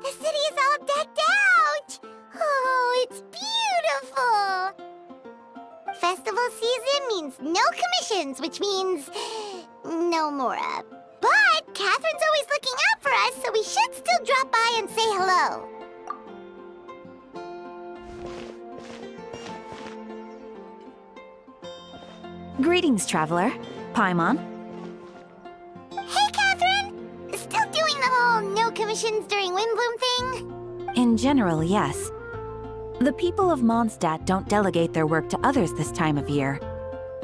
The city is all decked out! Oh, it's beautiful! Festival season means no commissions, which means no Mora. But Catherine's always looking out for us, so we should still drop by and say hello. Greetings, traveler. Paimon. Hey, Catherine! Still doing the whole no commissions during Windbloom thing? In general, yes. The people of Mondstadt don't delegate their work to others this time of year.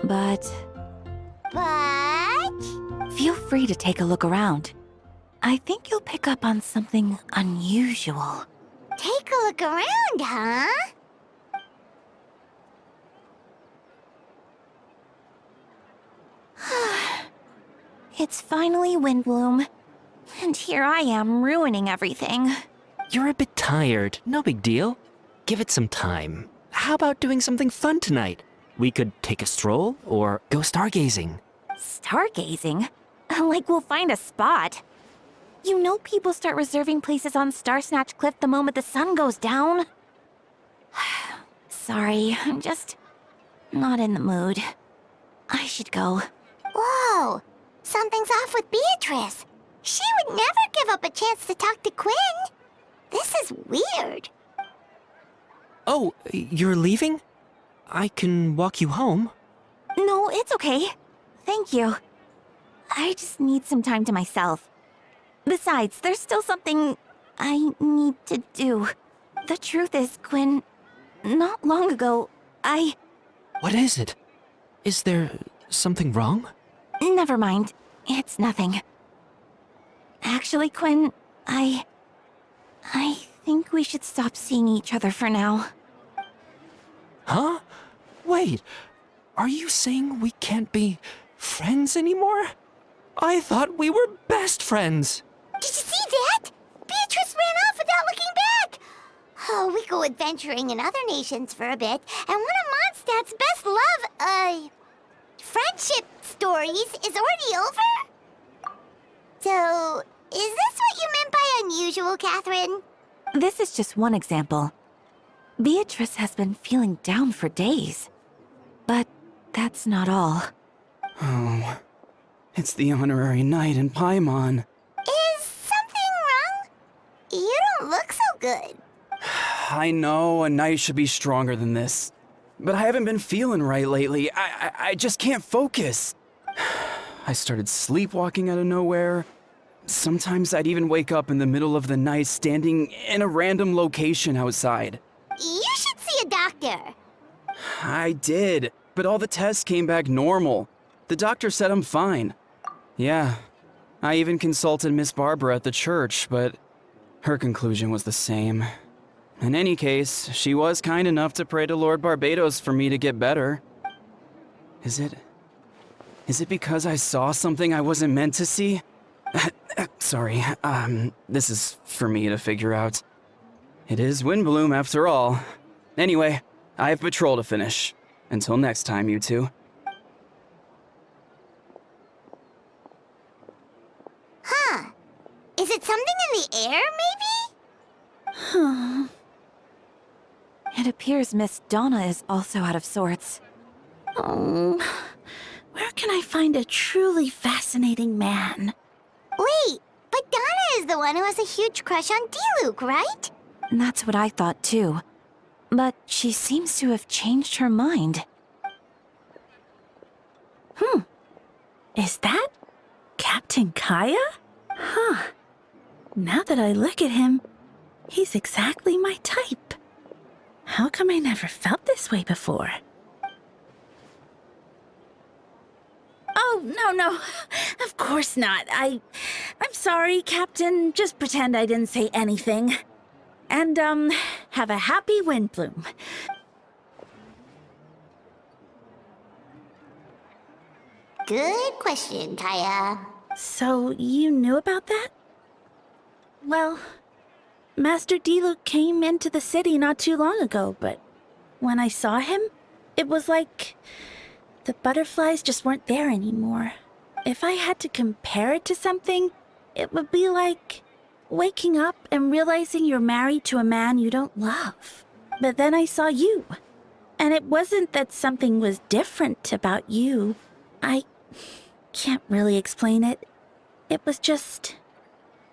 But feel free to take a look around. I think you'll pick up on something unusual. Take a look around, huh? It's finally Windbloom. And here I am ruining everything. You're a bit tired. No big deal. Give it some time. How about doing something fun tonight? We could take a stroll or go stargazing. Stargazing? Like we'll find a spot. You know people start reserving places on Starsnatch Cliff the moment the sun goes down. Sorry, I'm just not in the mood. I should go. Whoa! Something's off with Beatrice. She would never give up a chance to talk to Quinn. This is weird. Oh, you're leaving? I can walk you home. No, it's okay. Thank you. I just need some time to myself. Besides, there's still something I need to do. The truth is, Quinn, not long ago, What is it? Is there something wrong? Never mind. It's nothing. Actually, Quinn, I think we should stop seeing each other for now. Huh? Wait, are you saying we can't be friends anymore? I thought we were best friends. Did you see that? Beatrice ran off without looking back. Oh, we go adventuring in other nations for a bit, and one of Mondstadt's best friendship stories is already over? So, is this what you meant by unusual, Catherine? This is just one example. Beatrice has been feeling down for days. But that's not all. Oh, it's the honorary knight in Paimon. Is something wrong? You don't look so good. I know a knight should be stronger than this, but I haven't been feeling right lately. I just can't focus. I started sleepwalking out of nowhere. Sometimes I'd even wake up in the middle of the night standing in a random location outside. You should see a doctor. I did, but all the tests came back normal. The doctor said I'm fine. Yeah, I even consulted Miss Barbara at the church, but her conclusion was the same. In any case, she was kind enough to pray to Lord Barbados for me to get better. Is it because I saw something I wasn't meant to see? Sorry, this is for me to figure out. It is Windbloom after all. Anyway, I have patrol to finish. Until next time, you two. Huh. Is it something in the air, maybe? It appears Miss Donna is also out of sorts. Oh, where can I find a truly fascinating man? Wait, but Donna is the one who has a huge crush on D-Luke, right? That's what I thought too. But she seems to have changed her mind. Is that Captain Kaya? Huh. Now that I look at him, he's exactly my type. How come I never felt this way before? Oh, no. Of course not. I'm sorry, Captain. Just pretend I didn't say anything. And, have a happy Windbloom. Good question, Kaya. So, you knew about that? Well, Master D-Luke came into the city not too long ago, but when I saw him, it was like the butterflies just weren't there anymore. If I had to compare it to something, it would be like waking up and realizing you're married to a man you don't love. But then I saw you. And it wasn't that something was different about you. I can't really explain it. It was just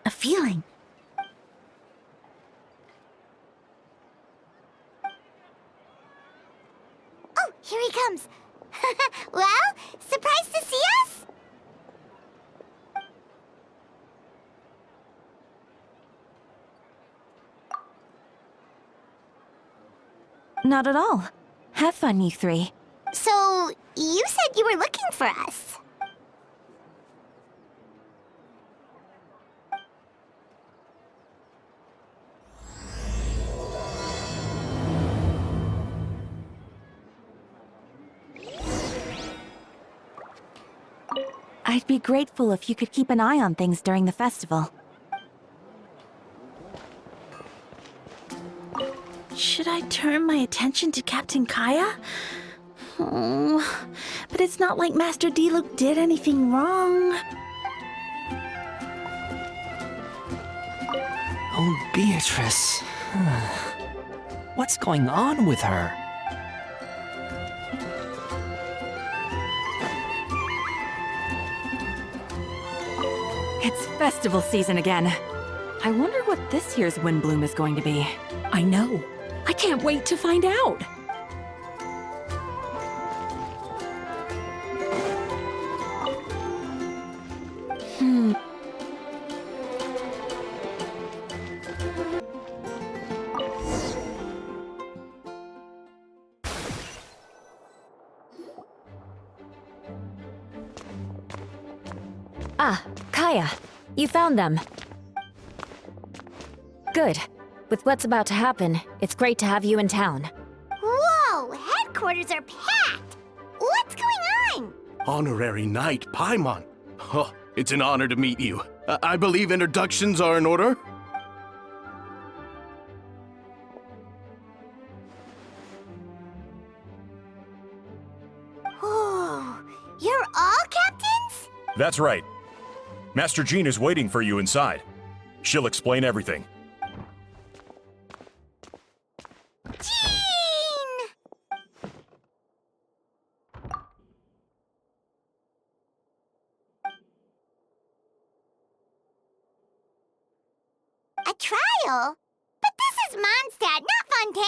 a feeling. Oh, here he comes. Well, surprised to see us? Not at all. Have fun, you three. So, you said you were looking for us. I'd be grateful if you could keep an eye on things during the festival. Should I turn my attention to Captain Kaya? Oh, but it's not like Master D-Luke did anything wrong. Oh, Beatrice. What's going on with her? It's festival season again. I wonder what this year's wind bloom is going to be. I know. I can't wait to find out. Ah, Kaya. You found them. Good. With what's about to happen, it's great to have you in town. Whoa, headquarters are packed. What's going on? Honorary Knight Paimon. Oh, it's an honor to meet you. I believe introductions are in order? Oh, you're all captains? That's right. Master Jean is waiting for you inside. She'll explain everything. Jean! A trial? But this is Mondstadt, not Fontaine!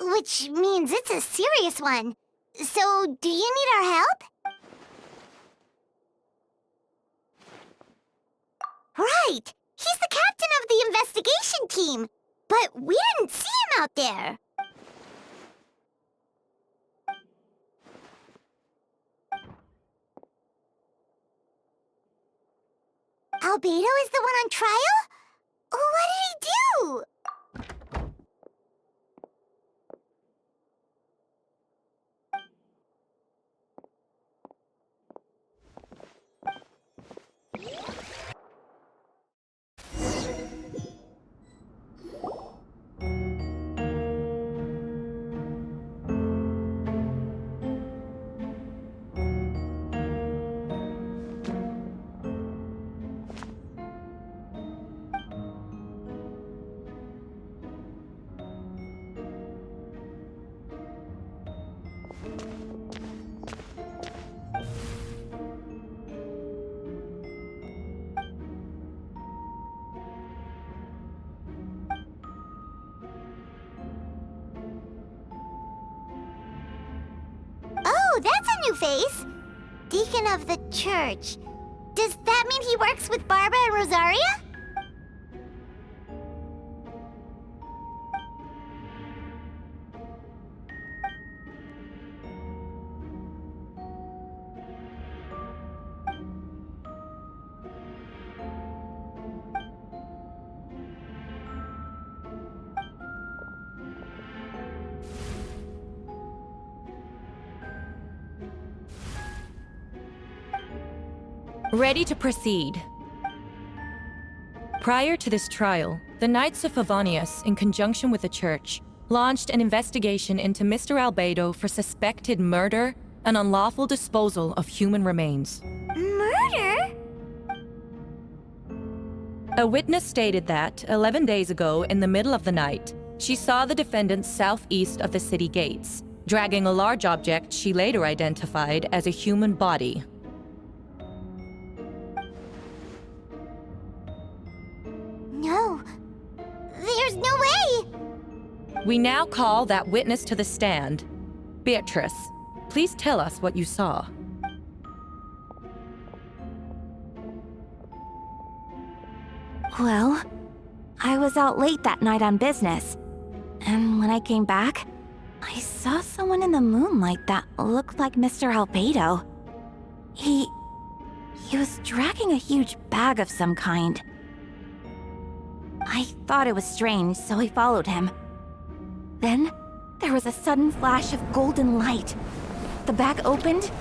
Which means it's a serious one. So, do you need our help? Right! He's the captain of the investigation team! But we didn't see him out there! Albedo is the one on trial? What did he do? Oh, that's a new face! Deacon of the church. Does that mean he works with Barbara and Rosaria? Ready to proceed. Prior to this trial, the Knights of Favonius, in conjunction with the Church, launched an investigation into Mr. Albedo for suspected murder and unlawful disposal of human remains. Murder? A witness stated that, 11 days ago, in the middle of the night, she saw the defendant southeast of the city gates, dragging a large object she later identified as a human body. No. There's no way! We now call that witness to the stand. Beatrice, please tell us what you saw. Well, I was out late that night on business. And when I came back, I saw someone in the moonlight that looked like Mr. Albedo. He was dragging a huge bag of some kind. I thought it was strange, so I followed him. Then, there was a sudden flash of golden light. The bag opened,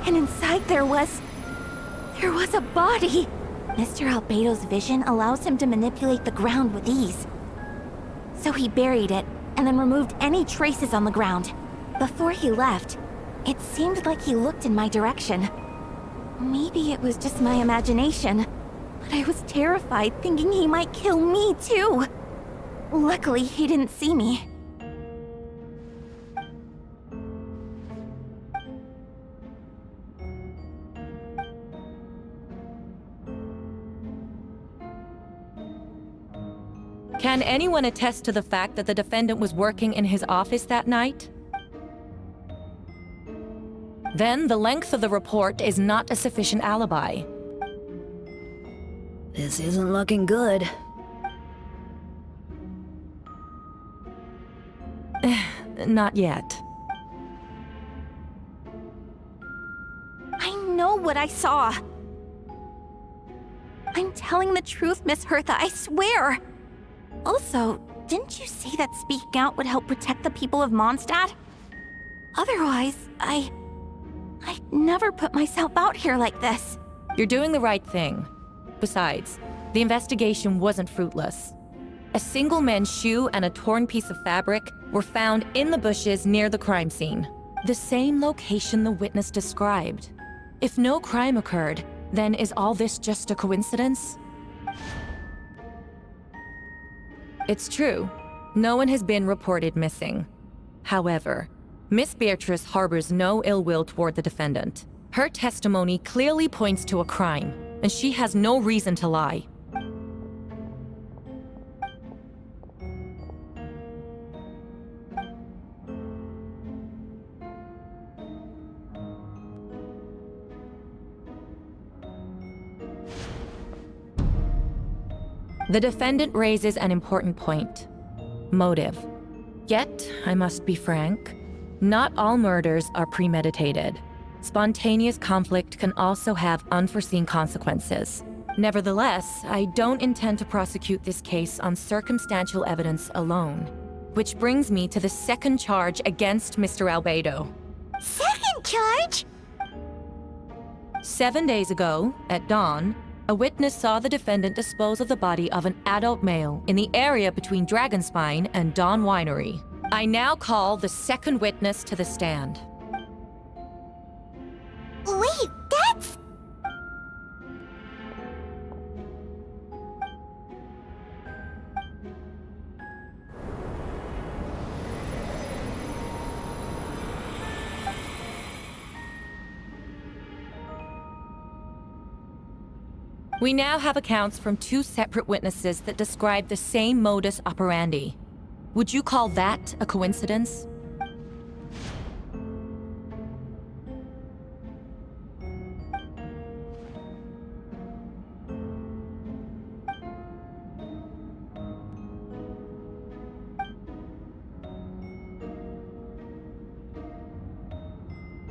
and inside there was a body! Mr. Albedo's vision allows him to manipulate the ground with ease. So he buried it, and then removed any traces on the ground. Before he left, it seemed like he looked in my direction. Maybe it was just my imagination, but I was terrified thinking he might kill me too. Luckily, he didn't see me. Can anyone attest to the fact that the defendant was working in his office that night? Then the length of the report is not a sufficient alibi. This isn't looking good. Not yet. I know what I saw. I'm telling the truth, Miss Hertha, I swear. Also, didn't you say that speaking out would help protect the people of Mondstadt? Otherwise, I'd never put myself out here like this. You're doing the right thing. Besides, the investigation wasn't fruitless. A single men's shoe and a torn piece of fabric were found in the bushes near the crime scene. The same location the witness described. If no crime occurred, then is all this just a coincidence? It's true. No one has been reported missing. However, Miss Beatrice harbors no ill will toward the defendant. Her testimony clearly points to a crime, and she has no reason to lie. The defendant raises an important point. Motive. Yet, I must be frank, not all murders are premeditated. Spontaneous conflict can also have unforeseen consequences. Nevertheless, I don't intend to prosecute this case on circumstantial evidence alone. Which brings me to the second charge against Mr. Albedo. Second charge? 7 days ago, at dawn, a witness saw the defendant dispose of the body of an adult male in the area between Dragonspine and Dawn Winery. I now call the second witness to the stand. Wait, that's... We now have accounts from two separate witnesses that describe the same modus operandi. Would you call that a coincidence?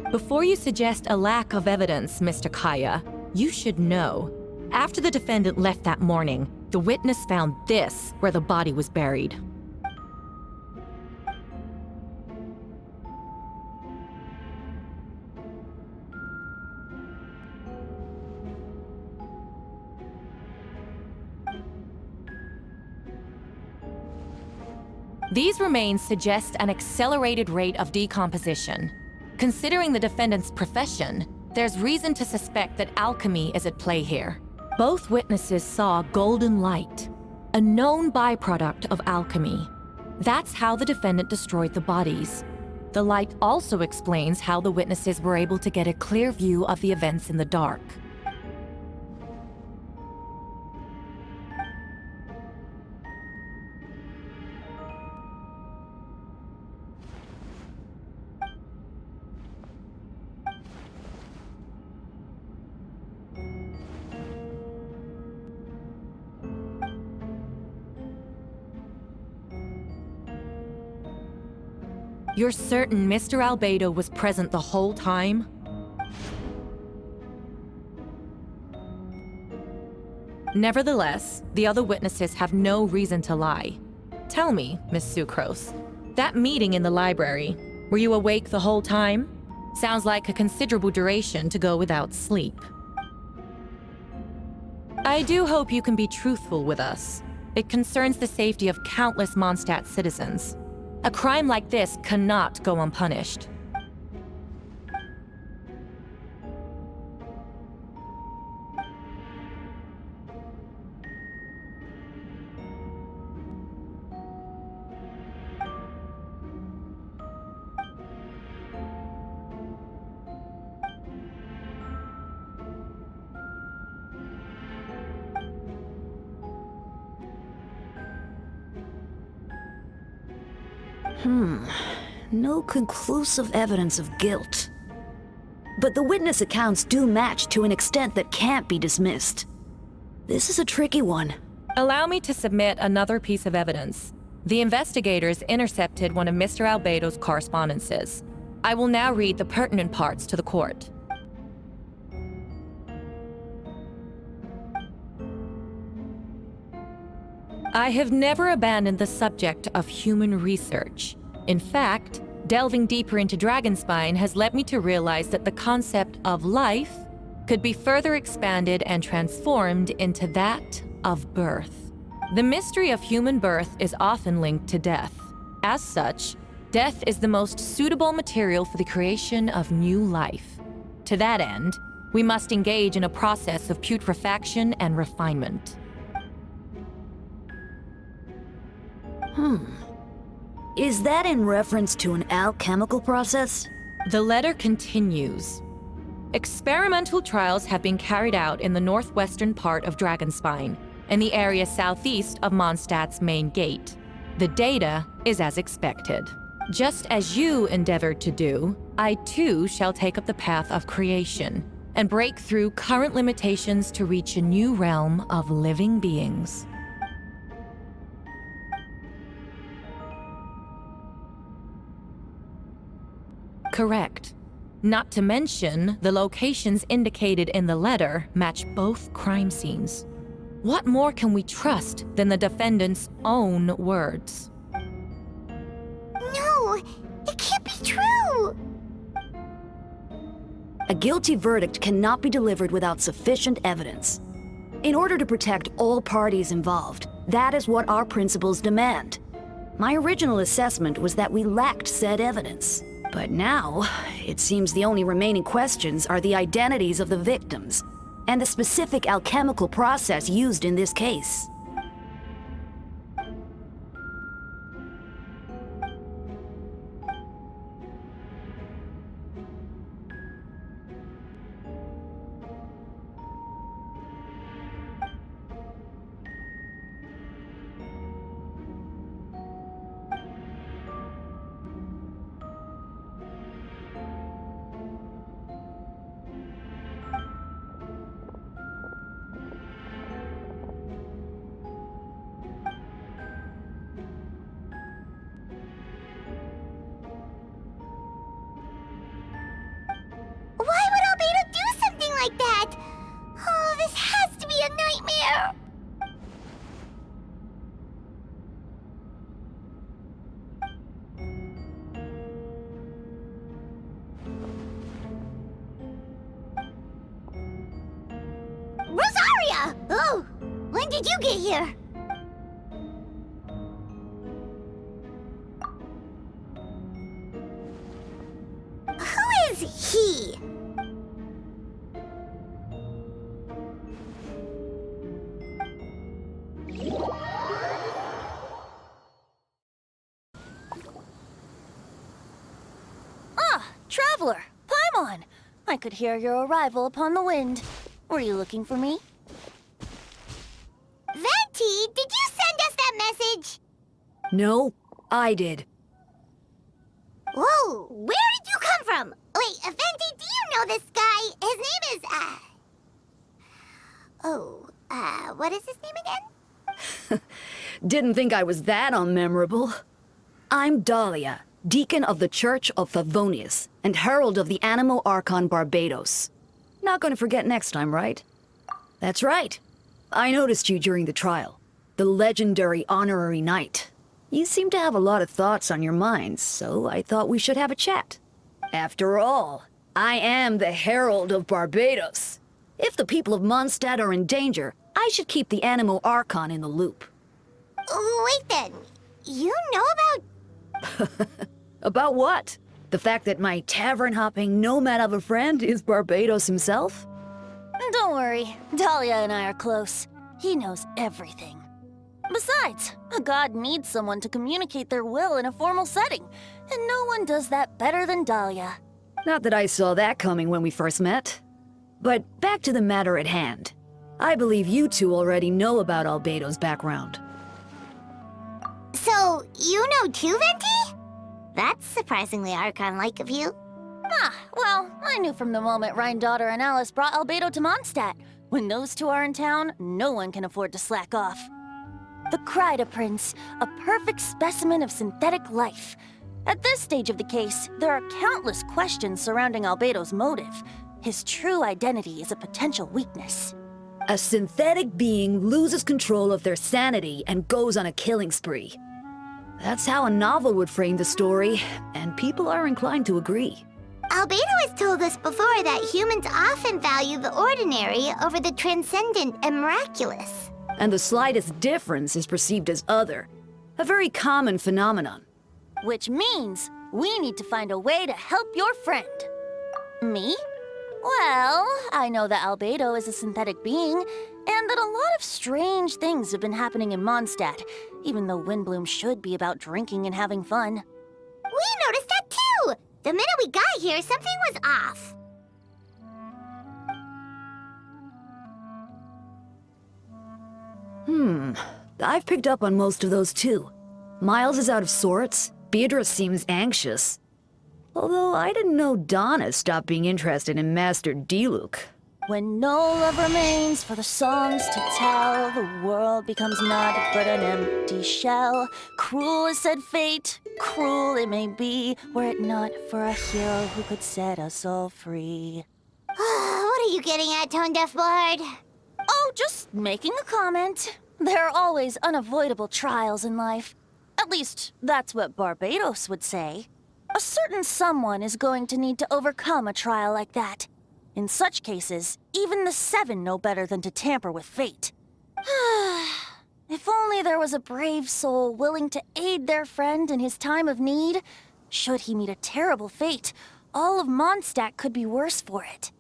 Before you suggest a lack of evidence, Mr. Kaya, you should know. After the defendant left that morning, the witness found this where the body was buried. These remains suggest an accelerated rate of decomposition. Considering the defendant's profession, there's reason to suspect that alchemy is at play here. Both witnesses saw golden light, a known byproduct of alchemy. That's how the defendant destroyed the bodies. The light also explains how the witnesses were able to get a clear view of the events in the dark. You're certain Mr. Albedo was present the whole time? Nevertheless, the other witnesses have no reason to lie. Tell me, Miss Sucrose, that meeting in the library, were you awake the whole time? Sounds like a considerable duration to go without sleep. I do hope you can be truthful with us. It concerns the safety of countless Mondstadt citizens. A crime like this cannot go unpunished. No conclusive evidence of guilt. But the witness accounts do match to an extent that can't be dismissed. This is a tricky one. Allow me to submit another piece of evidence. The investigators intercepted one of Mr. Albedo's correspondences. I will now read the pertinent parts to the court. I have never abandoned the subject of human research. In fact, delving deeper into Dragonspine has led me to realize that the concept of life could be further expanded and transformed into that of birth. The mystery of human birth is often linked to death. As such, death is the most suitable material for the creation of new life. To that end, we must engage in a process of putrefaction and refinement. Is that in reference to an alchemical process? The letter continues. Experimental trials have been carried out in the northwestern part of Dragonspine, in the area southeast of Mondstadt's main gate. The data is as expected. Just as you endeavored to do, I too shall take up the path of creation and break through current limitations to reach a new realm of living beings. Correct. Not to mention, the locations indicated in the letter match both crime scenes. What more can we trust than the defendant's own words? No, it can't be true. A guilty verdict cannot be delivered without sufficient evidence. In order to protect all parties involved, that is what our principles demand. My original assessment was that we lacked said evidence. But now, it seems the only remaining questions are the identities of the victims and the specific alchemical process used in this case. Why would Albedo do something like that? Oh, this has to be a nightmare. Rosaria! Oh, when did you get here? is he? Traveler, Paimon! I could hear your arrival upon the wind. Were you looking for me? Venti, did you send us that message? No, I did. Whoa, where did you come from? Wait, Venti, do you know this guy? His name is, what is his name again? Didn't think I was that unmemorable. I'm Dahlia, Deacon of the Church of Favonius, and Herald of the Animo Archon Barbados. Not gonna forget next time, right? That's right. I noticed you during the trial. The legendary honorary knight. You seem to have a lot of thoughts on your mind, so I thought we should have a chat. After all, I am the Herald of Barbados. If the people of Mondstadt are in danger, I should keep the Animo Archon in the loop. Wait then, you know about... About what? The fact that my tavern-hopping nomad of a friend is Barbados himself? Don't worry, Dahlia and I are close. He knows everything. Besides, a god needs someone to communicate their will in a formal setting, and no one does that better than Dahlia. Not that I saw that coming when we first met. But back to the matter at hand. I believe you two already know about Albedo's background. So, you know too, Venti? That's surprisingly Archon-like of you. Well, I knew from the moment Rhine-daughter and Alice brought Albedo to Mondstadt. When those two are in town, no one can afford to slack off. The Kryda Prince, a perfect specimen of synthetic life. At this stage of the case, there are countless questions surrounding Albedo's motive. His true identity is a potential weakness. A synthetic being loses control of their sanity and goes on a killing spree. That's how a novel would frame the story, and people are inclined to agree. Albedo has told us before that humans often value the ordinary over the transcendent and miraculous. And the slightest difference is perceived as other. A very common phenomenon. Which means we need to find a way to help your friend. Me? Well, I know that Albedo is a synthetic being, and that a lot of strange things have been happening in Mondstadt, even though Windbloom should be about drinking and having fun. We noticed that too! The minute we got here, something was off. I've picked up on most of those too. Miles is out of sorts, Beatrice seems anxious. Although I didn't know Donna stopped being interested in Master Diluc. When no love remains for the songs to tell, the world becomes naught but an empty shell. Cruel is said fate, cruel it may be, were it not for a hero who could set us all free. What are you getting at, Tone Deaf Bard? Oh, just making a comment. There are always unavoidable trials in life. At least, that's what Barbados would say. A certain someone is going to need to overcome a trial like that. In such cases, even the Seven know better than to tamper with fate. If only there was a brave soul willing to aid their friend in his time of need. Should he meet a terrible fate, all of Mondstadt could be worse for it.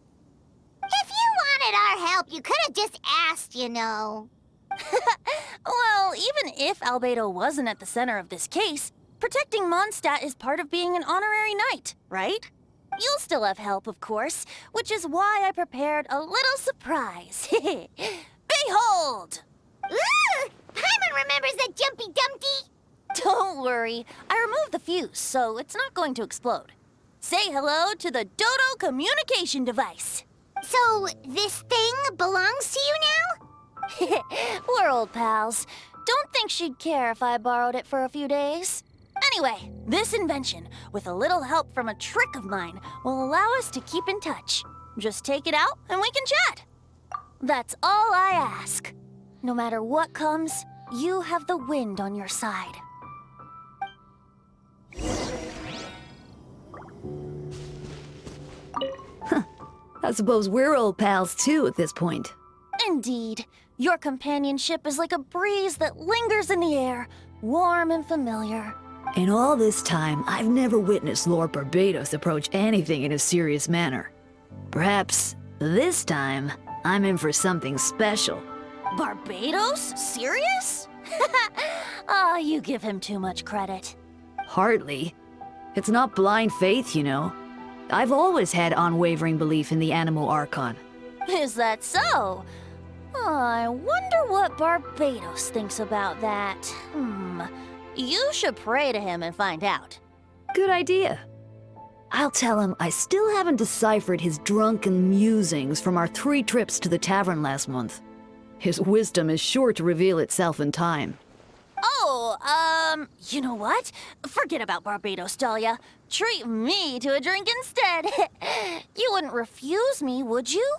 If you wanted our help, you could have just asked, you know. Well, even if Albedo wasn't at the center of this case, protecting Mondstadt is part of being an honorary knight, right? You'll still have help, of course, which is why I prepared a little surprise. Behold! Ooh! Paimon remembers that Jumpy Dumpty! Don't worry, I removed the fuse, so it's not going to explode. Say hello to the Dodo communication device. So, this thing belongs to you now? We're old pals. Don't think she'd care if I borrowed it for a few days. Anyway, this invention, with a little help from a trick of mine, will allow us to keep in touch. Just take it out and we can chat. That's all I ask. No matter what comes, you have the wind on your side. I suppose we're old pals too at this point. Indeed. Your companionship is like a breeze that lingers in the air, warm and familiar. In all this time, I've never witnessed Lord Barbados approach anything in a serious manner. Perhaps this time, I'm in for something special. Barbados? Serious? Ah, you give him too much credit. Hardly. It's not blind faith, you know. I've always had unwavering belief in the animal Archon. Is that so? I wonder what Barbados thinks about that. You should pray to him and find out. Good idea. I'll tell him I still haven't deciphered his drunken musings from our 3 trips to the tavern last month. His wisdom is sure to reveal itself in time. Oh, you know what? Forget about Barbados, Dahlia. Treat me to a drink instead. You wouldn't refuse me, would you?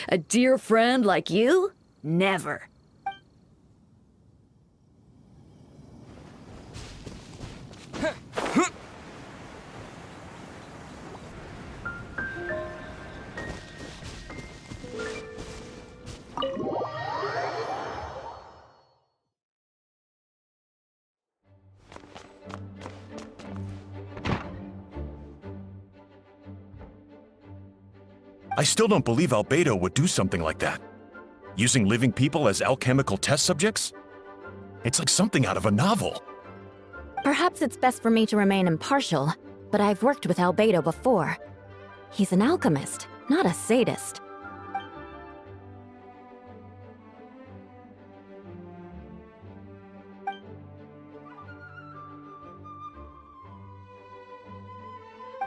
A dear friend like you? Never. I still don't believe Albedo would do something like that. Using living people as alchemical test subjects? It's like something out of a novel. Perhaps it's best for me to remain impartial, but I've worked with Albedo before. He's an alchemist, not a sadist.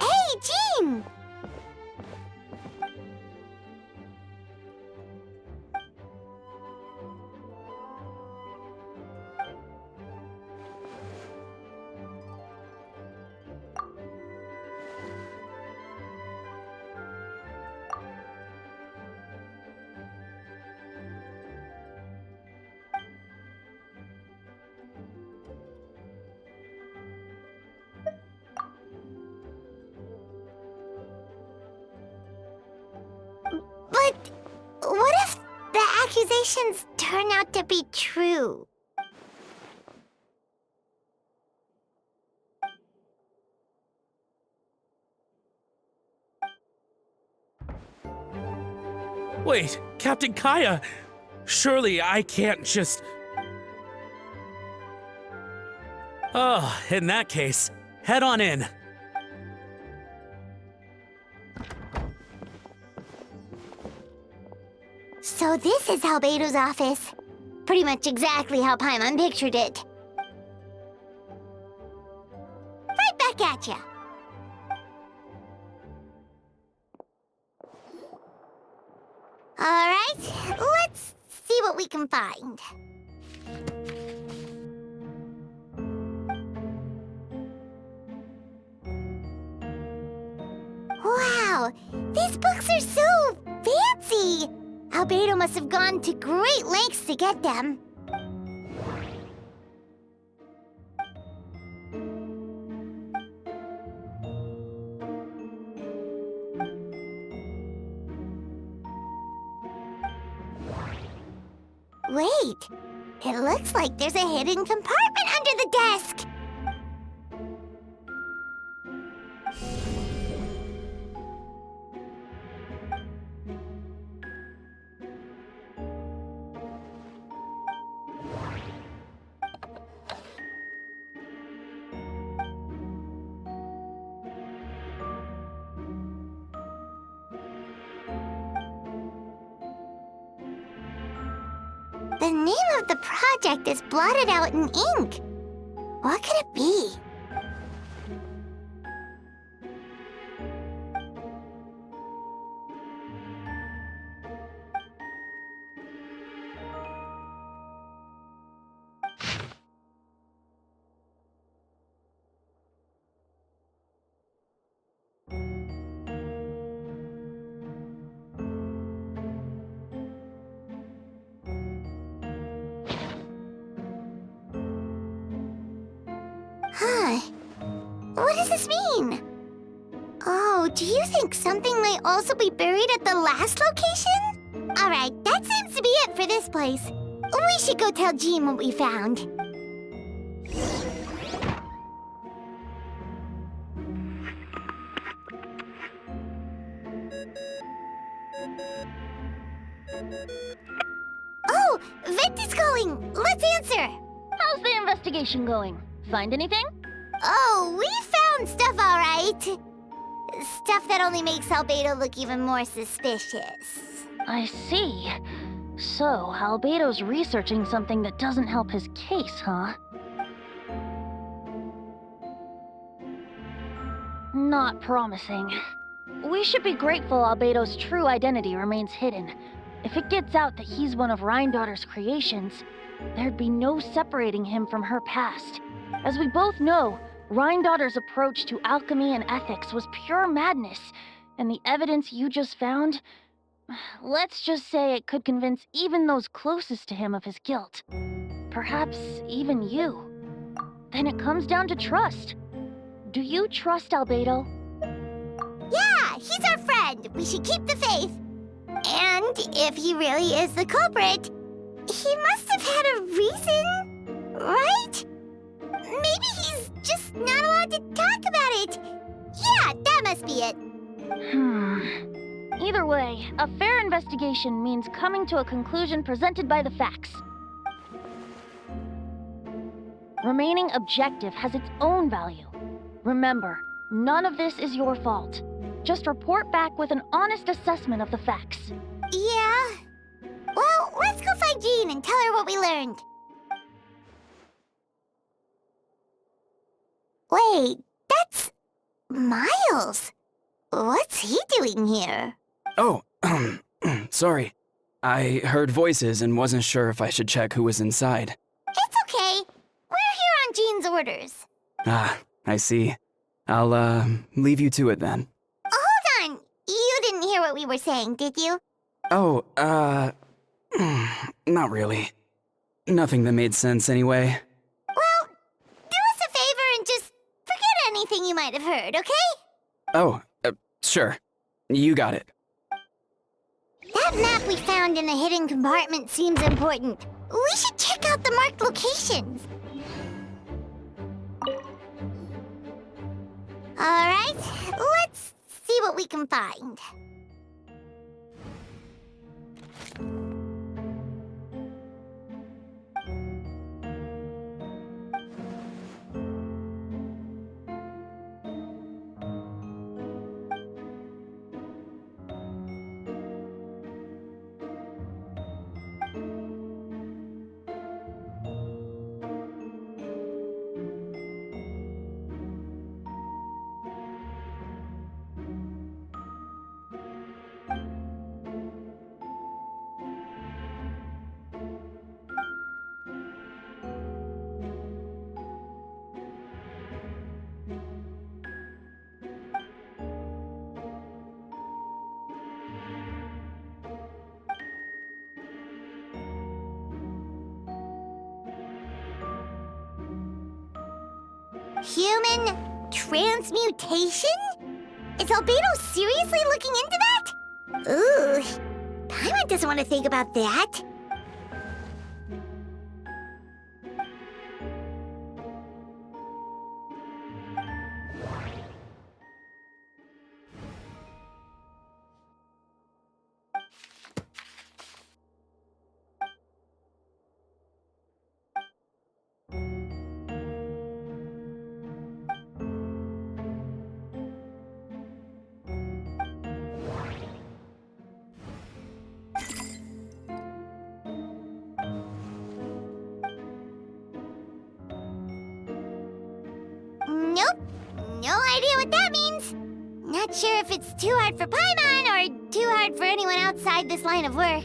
Hey, Jean! But what if the accusations turn out to be true? Wait, Captain Kaya! Surely I can't just... Oh, in that case, head on in. So this is Albedo's office. Pretty much exactly how Paimon pictured it. Right back at ya. Alright, let's see what we can find. Wow, these books are so fancy! Albedo must have gone to great lengths to get them. Wait, it looks like there's a hidden compartment under the desk. The name of the project is blotted out in ink. What could it be? Huh. What does this mean? Oh, do you think something might also be buried at the last location? Alright, that seems to be it for this place. We should go tell Jean what we found. Oh, Vent is calling! Let's answer! How's the investigation going? Find anything? Oh, we found stuff alright. Stuff that only makes Albedo look even more suspicious. I see. So, Albedo's researching something that doesn't help his case, huh? Not promising. We should be grateful Albedo's true identity remains hidden. If it gets out that he's one of Rhindaughter's creations, there'd be no separating him from her past. As we both know, Rhindaughter's approach to alchemy and ethics was pure madness, and the evidence you just found, let's just say it could convince even those closest to him of his guilt. Perhaps even you. Then it comes down to trust. Do you trust Albedo? Yeah, he's our friend. We should keep the faith. And if he really is the culprit, he must have had a reason, right? Maybe he's just not allowed to talk about it. Yeah, that must be it. Either way, a fair investigation means coming to a conclusion presented by the facts. Remaining objective has its own value. Remember, none of this is your fault. Just report back with an honest assessment of the facts. Yeah. Well, let's go find Jean and tell her what we learned. Wait, that's Miles. What's he doing here? Oh, sorry. I heard voices and wasn't sure if I should check who was inside. It's okay. We're here on Jean's orders. Ah, I see. I'll, leave you to it then. Hold on. You didn't hear what we were saying, did you? Oh, not really. Nothing that made sense anyway. Well, do us a favor and just forget anything you might have heard, okay? Oh, sure. You got it. That map we found in the hidden compartment seems important. We should check out the marked locations. Alright, let's see what we can find. Human transmutation? Is Albedo seriously looking into that? Ooh, Paimon doesn't want to think about that. Nope. No idea what that means. Not sure if it's too hard for Paimon or too hard for anyone outside this line of work.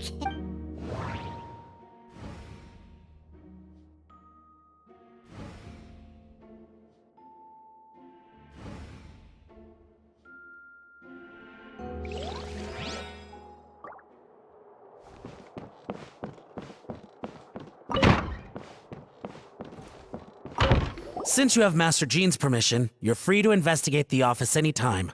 Since you have Master Jean's permission, you're free to investigate the office anytime.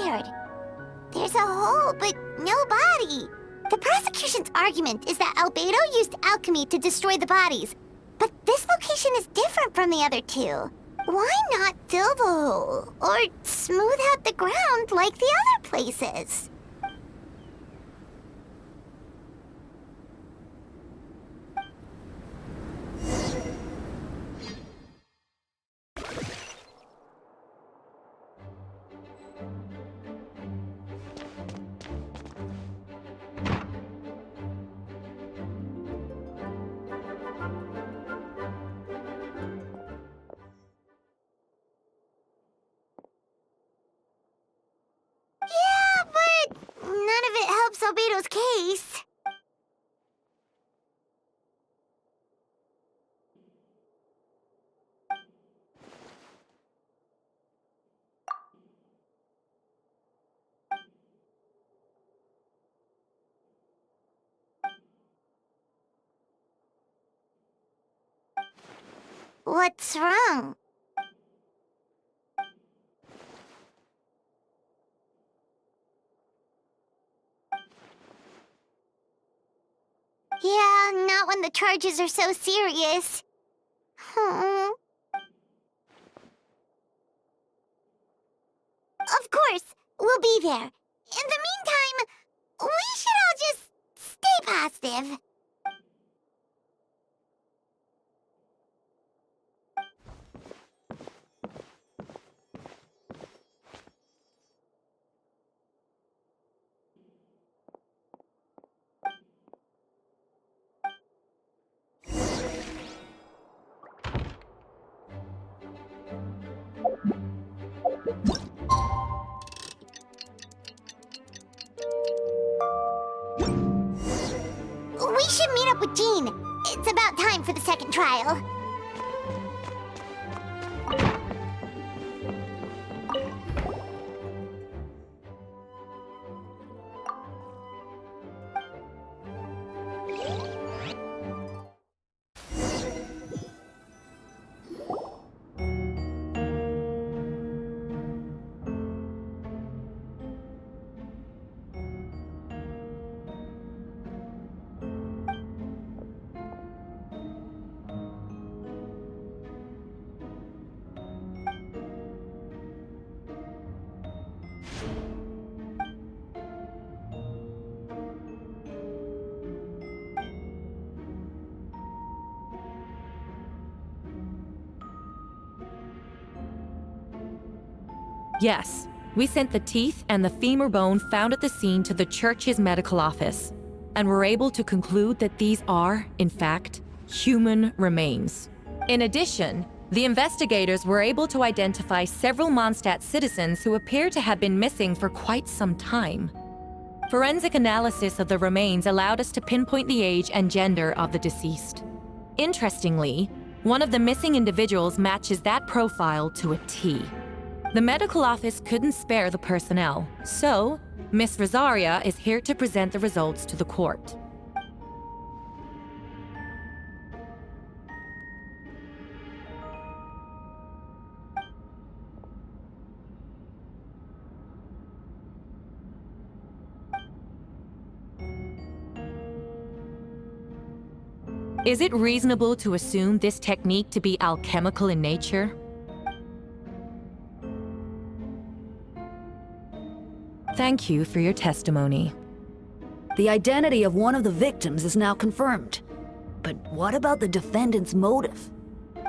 weird. There's a hole, but no body. The prosecution's argument is that Albedo used alchemy to destroy the bodies, but this location is different from the other two. Why not fill the hole, or smooth out the ground like the other places? Yeah, but none of it helps Albedo's case. What's wrong? Yeah, not when the charges are so serious. Hmm. Of course, we'll be there. In the meantime, we should all just stay positive. We should meet up with Jean. It's about time for the second trial. Yes, we sent the teeth and the femur bone found at the scene to the church's medical office, and were able to conclude that these are, in fact, human remains. In addition, the investigators were able to identify several Mondstadt citizens who appear to have been missing for quite some time. Forensic analysis of the remains allowed us to pinpoint the age and gender of the deceased. Interestingly, one of the missing individuals matches that profile to a T. The medical office couldn't spare the personnel, so Miss Rosaria is here to present the results to the court. Is it reasonable to assume this technique to be alchemical in nature? Thank you for your testimony. The identity of one of the victims is now confirmed. But what about the defendant's motive?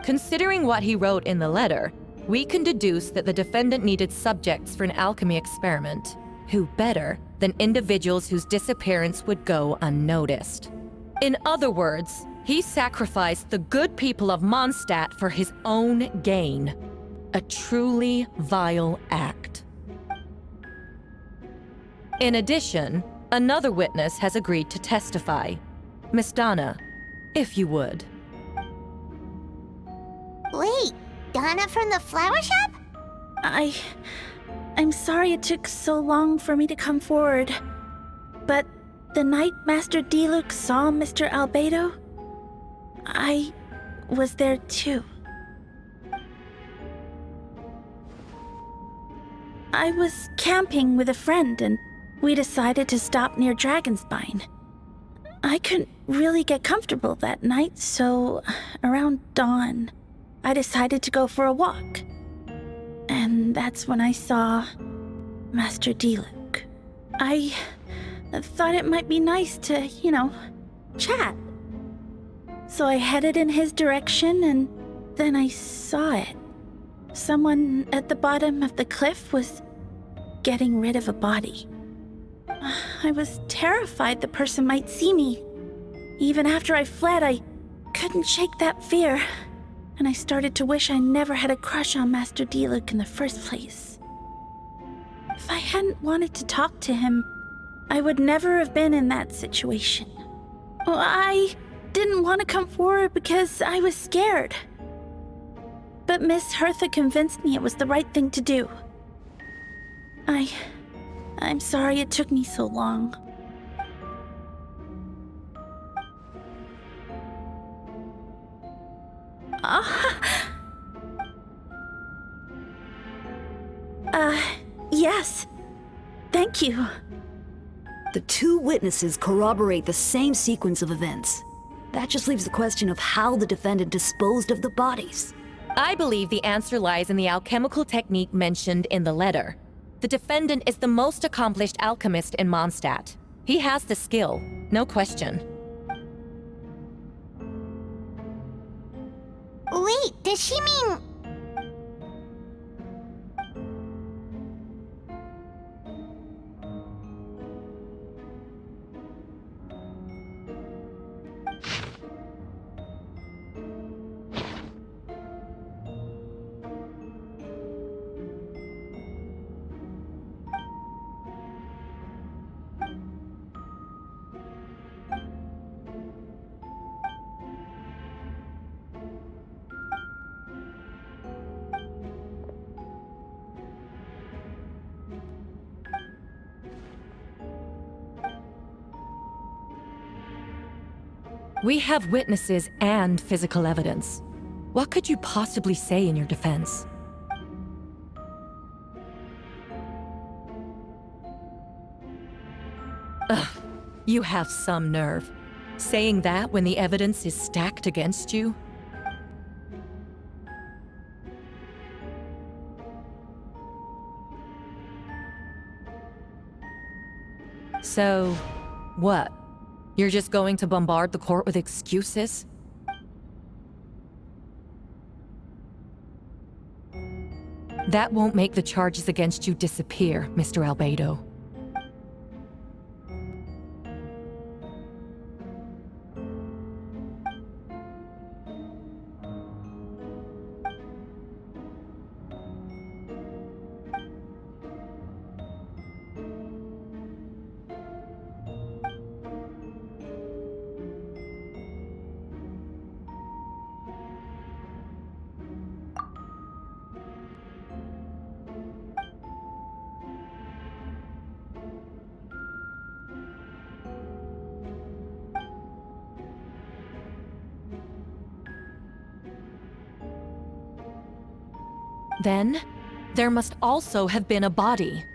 Considering what he wrote in the letter, we can deduce that the defendant needed subjects for an alchemy experiment. Who better than individuals whose disappearance would go unnoticed? In other words, he sacrificed the good people of Mondstadt for his own gain. A truly vile act. In addition, another witness has agreed to testify. Miss Donna, if you would. Wait, Donna from the flower shop? I'm sorry it took so long for me to come forward. But the night Master Diluc saw Mr. Albedo, I was there too. I was camping with a friend and we decided to stop near Dragonspine. I couldn't really get comfortable that night, so around dawn, I decided to go for a walk. And that's when I saw Master Diluc. I thought it might be nice to, chat. So I headed in his direction and then I saw it. Someone at the bottom of the cliff was getting rid of a body. I was terrified the person might see me. Even after I fled, I couldn't shake that fear. And I started to wish I never had a crush on Master Diluc in the first place. If I hadn't wanted to talk to him, I would never have been in that situation. Well, I didn't want to come forward because I was scared. But Miss Hertha convinced me it was the right thing to do. I'm sorry it took me so long. Yes. Thank you. The two witnesses corroborate the same sequence of events. That just leaves the question of how the defendant disposed of the bodies. I believe the answer lies in the alchemical technique mentioned in the letter. The defendant is the most accomplished alchemist in Mondstadt. He has the skill, no question. Wait, does she mean... We have witnesses and physical evidence. What could you possibly say in your defense? Ugh, you have some nerve. Saying that when the evidence is stacked against you? So, what? You're just going to bombard the court with excuses? That won't make the charges against you disappear, Mr. Albedo. Then, there must also have been a body.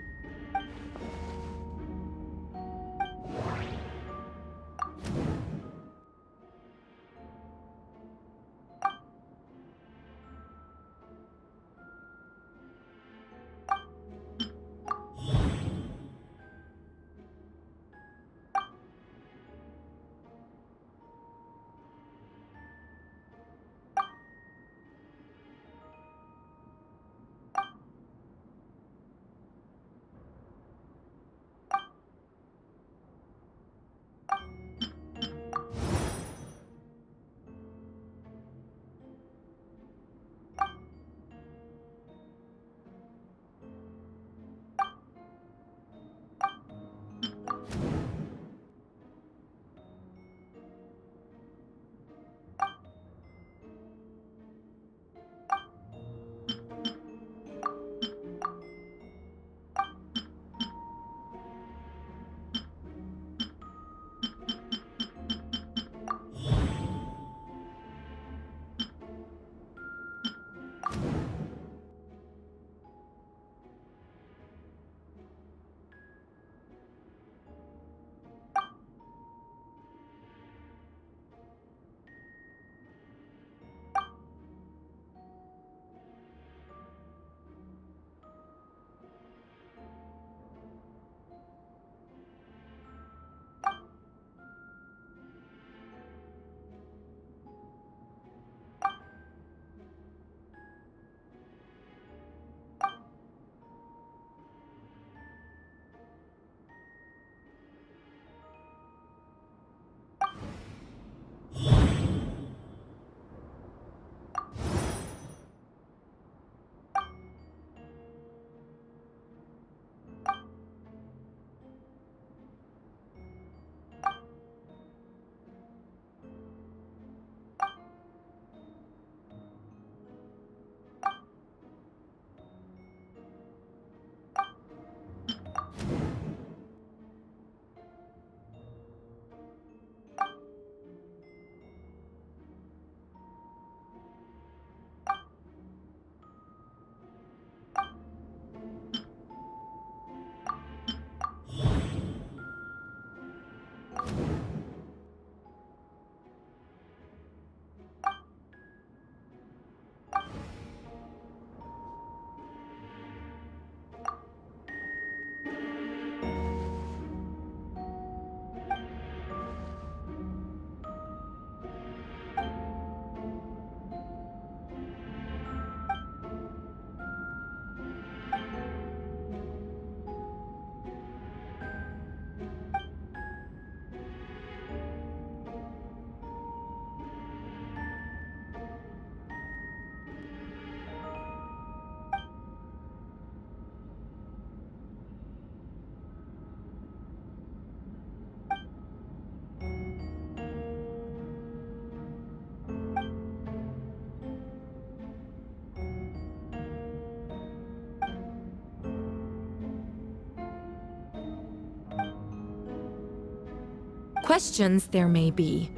Questions there may be,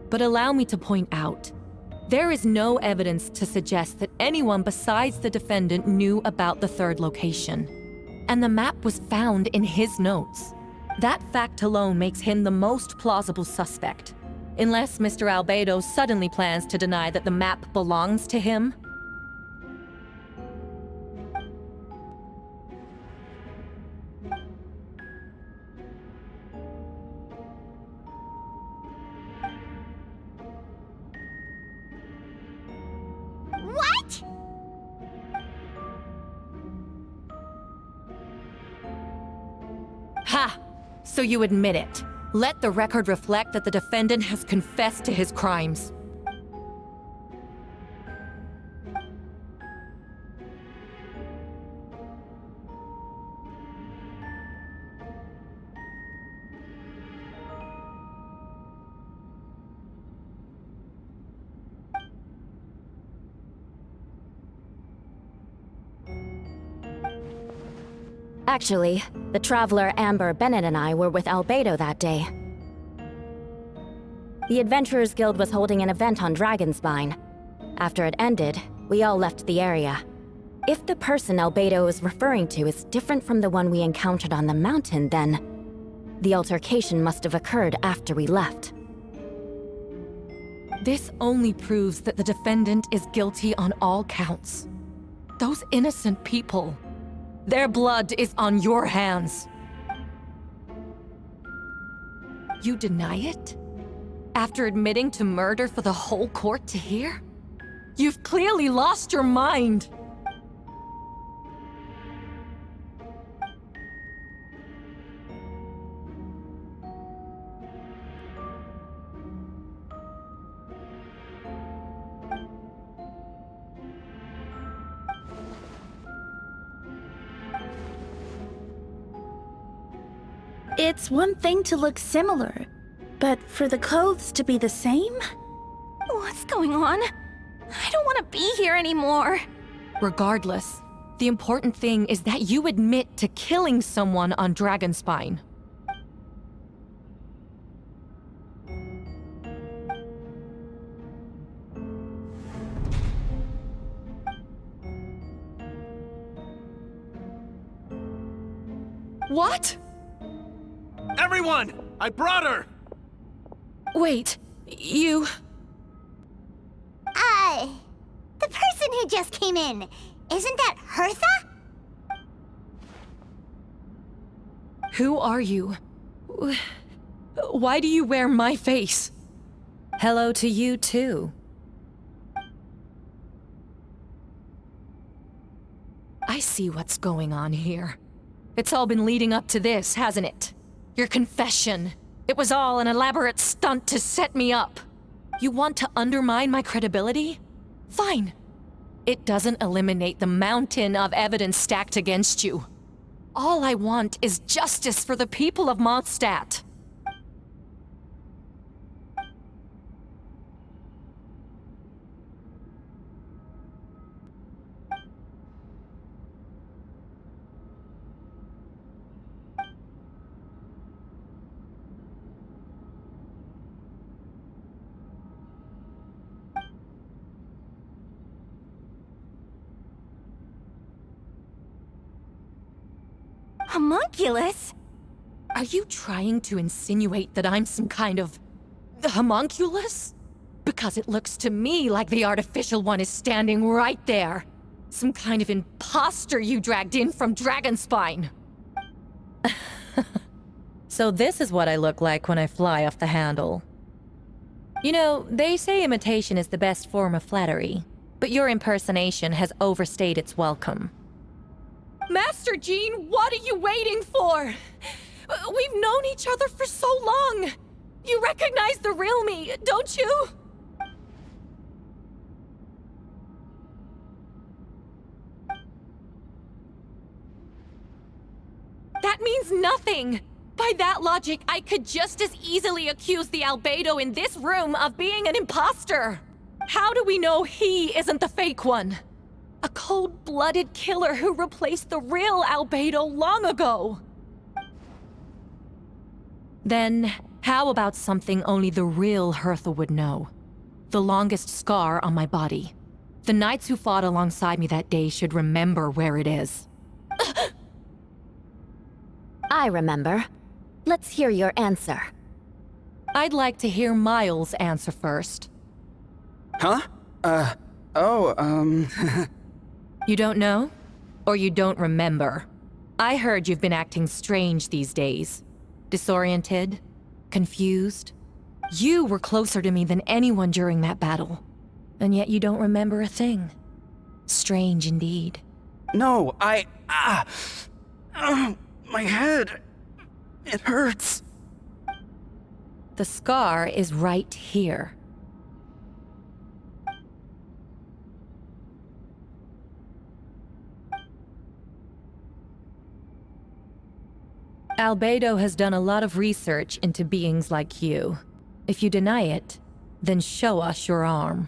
but allow me to point out, there is no evidence to suggest that anyone besides the defendant knew about the third location. And the map was found in his notes. That fact alone makes him the most plausible suspect. Unless Mr. Albedo suddenly plans to deny that the map belongs to him. What? Ha! So you admit it. Let the record reflect that the defendant has confessed to his crimes. Actually, the traveler Amber, Bennett, and I were with Albedo that day. The Adventurers Guild was holding an event on Dragonspine. After it ended, we all left the area. If the person Albedo is referring to is different from the one we encountered on the mountain, then the altercation must have occurred after we left. This only proves that the defendant is guilty on all counts. Those innocent people, their blood is on your hands. You deny it? After admitting to murder for the whole court to hear? You've clearly lost your mind! It's one thing to look similar, but for the clothes to be the same? What's going on? I don't want to be here anymore. Regardless, the important thing is that you admit to killing someone on Dragonspine. What? Everyone! I brought her! Wait, you... The person who just came in, isn't that Hertha? Who are you? Why do you wear my face? Hello to you, too. I see what's going on here. It's all been leading up to this, hasn't it? Your confession. It was all an elaborate stunt to set me up. You want to undermine my credibility? Fine. It doesn't eliminate the mountain of evidence stacked against you. All I want is justice for the people of Mondstadt. Homunculus? Are you trying to insinuate that I'm some kind of... homunculus? Because it looks to me like the artificial one is standing right there. Some kind of imposter you dragged in from Dragonspine. So this is what I look like when I fly off the handle. You know, they say imitation is the best form of flattery, but your impersonation has overstayed its welcome. Master Jean, what are you waiting for? We've known each other for so long. You recognize the real me, don't you? That means nothing. By that logic, I could just as easily accuse the Albedo in this room of being an imposter. How do we know he isn't the fake one? A cold-blooded killer who replaced the real Albedo long ago. Then, How about something only the real Hertha would know? The longest scar on my body. The knights who fought alongside me that day should remember where it is. I remember. Let's hear your answer. I'd like to hear Miles' answer first. Huh? You don't know? Or you don't remember? I heard you've been acting strange these days. Disoriented? Confused? You were closer to me than anyone during that battle. And yet you don't remember a thing. Strange indeed. No, my head. It hurts. The scar is right here. Albedo has done a lot of research into beings like you. If you deny it, then show us your arm.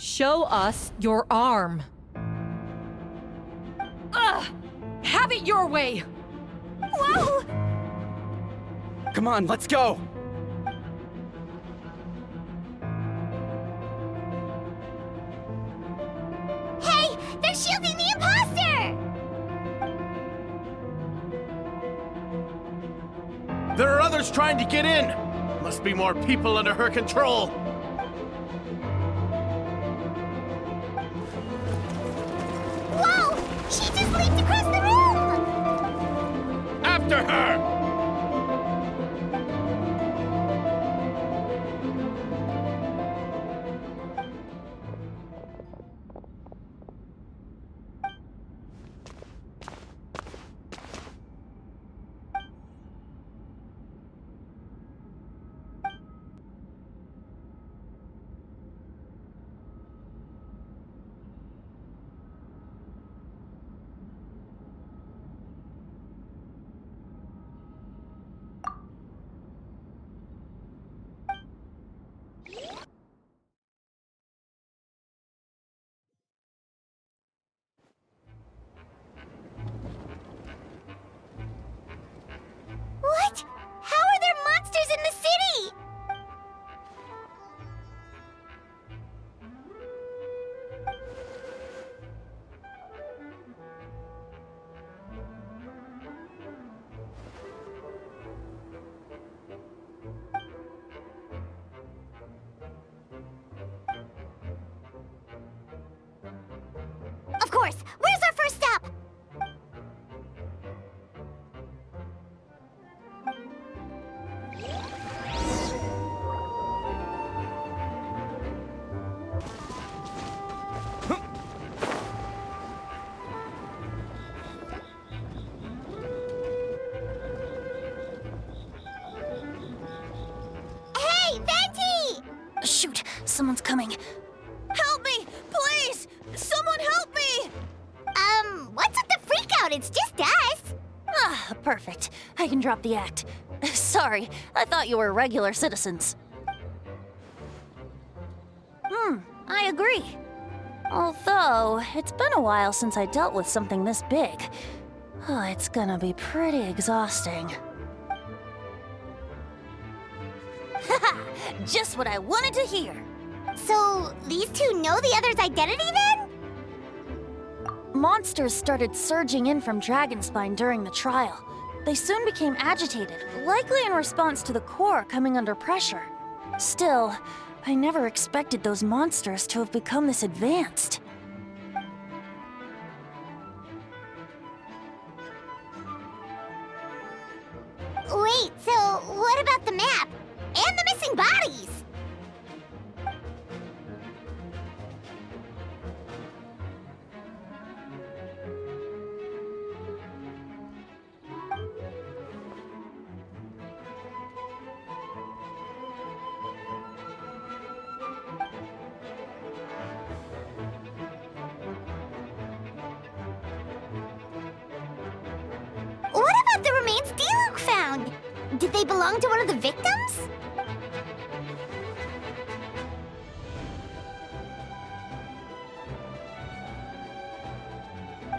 Show us your arm. Ugh! Have it your way! Whoa! Come on, let's go! Hey, they're shielding the imposter! There are others trying to get in! Must be more people under her control! Whoa! She just leaped across the room! After her! What? How are there monsters in the city? Of course! Where's our first stop? Hey, Venti! Shoot, someone's coming. Help me! Please! Someone help me! What's with the freakout? It's just us. Ah, perfect. I can drop the act. Sorry, I thought you were regular citizens. I agree. Although, it's been a while since I dealt with something this big. Oh, it's gonna be pretty exhausting. Haha! Just what I wanted to hear. So, these two know the other's identity then? Monsters started surging in from Dragonspine during the trial. They soon became agitated, likely in response to the core coming under pressure. Still, I never expected those monsters to have become this advanced. Wait, so what about the map? And the missing bodies? of the remains D-Luke found. Did they belong to one of the victims?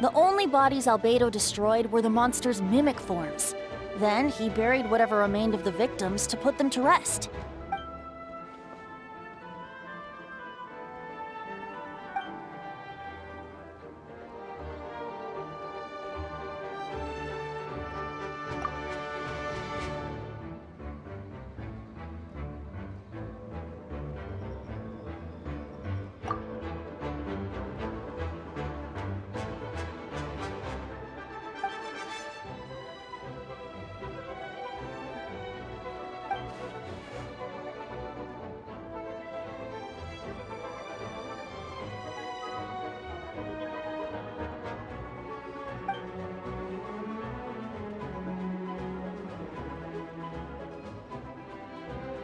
The only bodies Albedo destroyed were the monster's mimic forms. Then he buried whatever remained of the victims to put them to rest.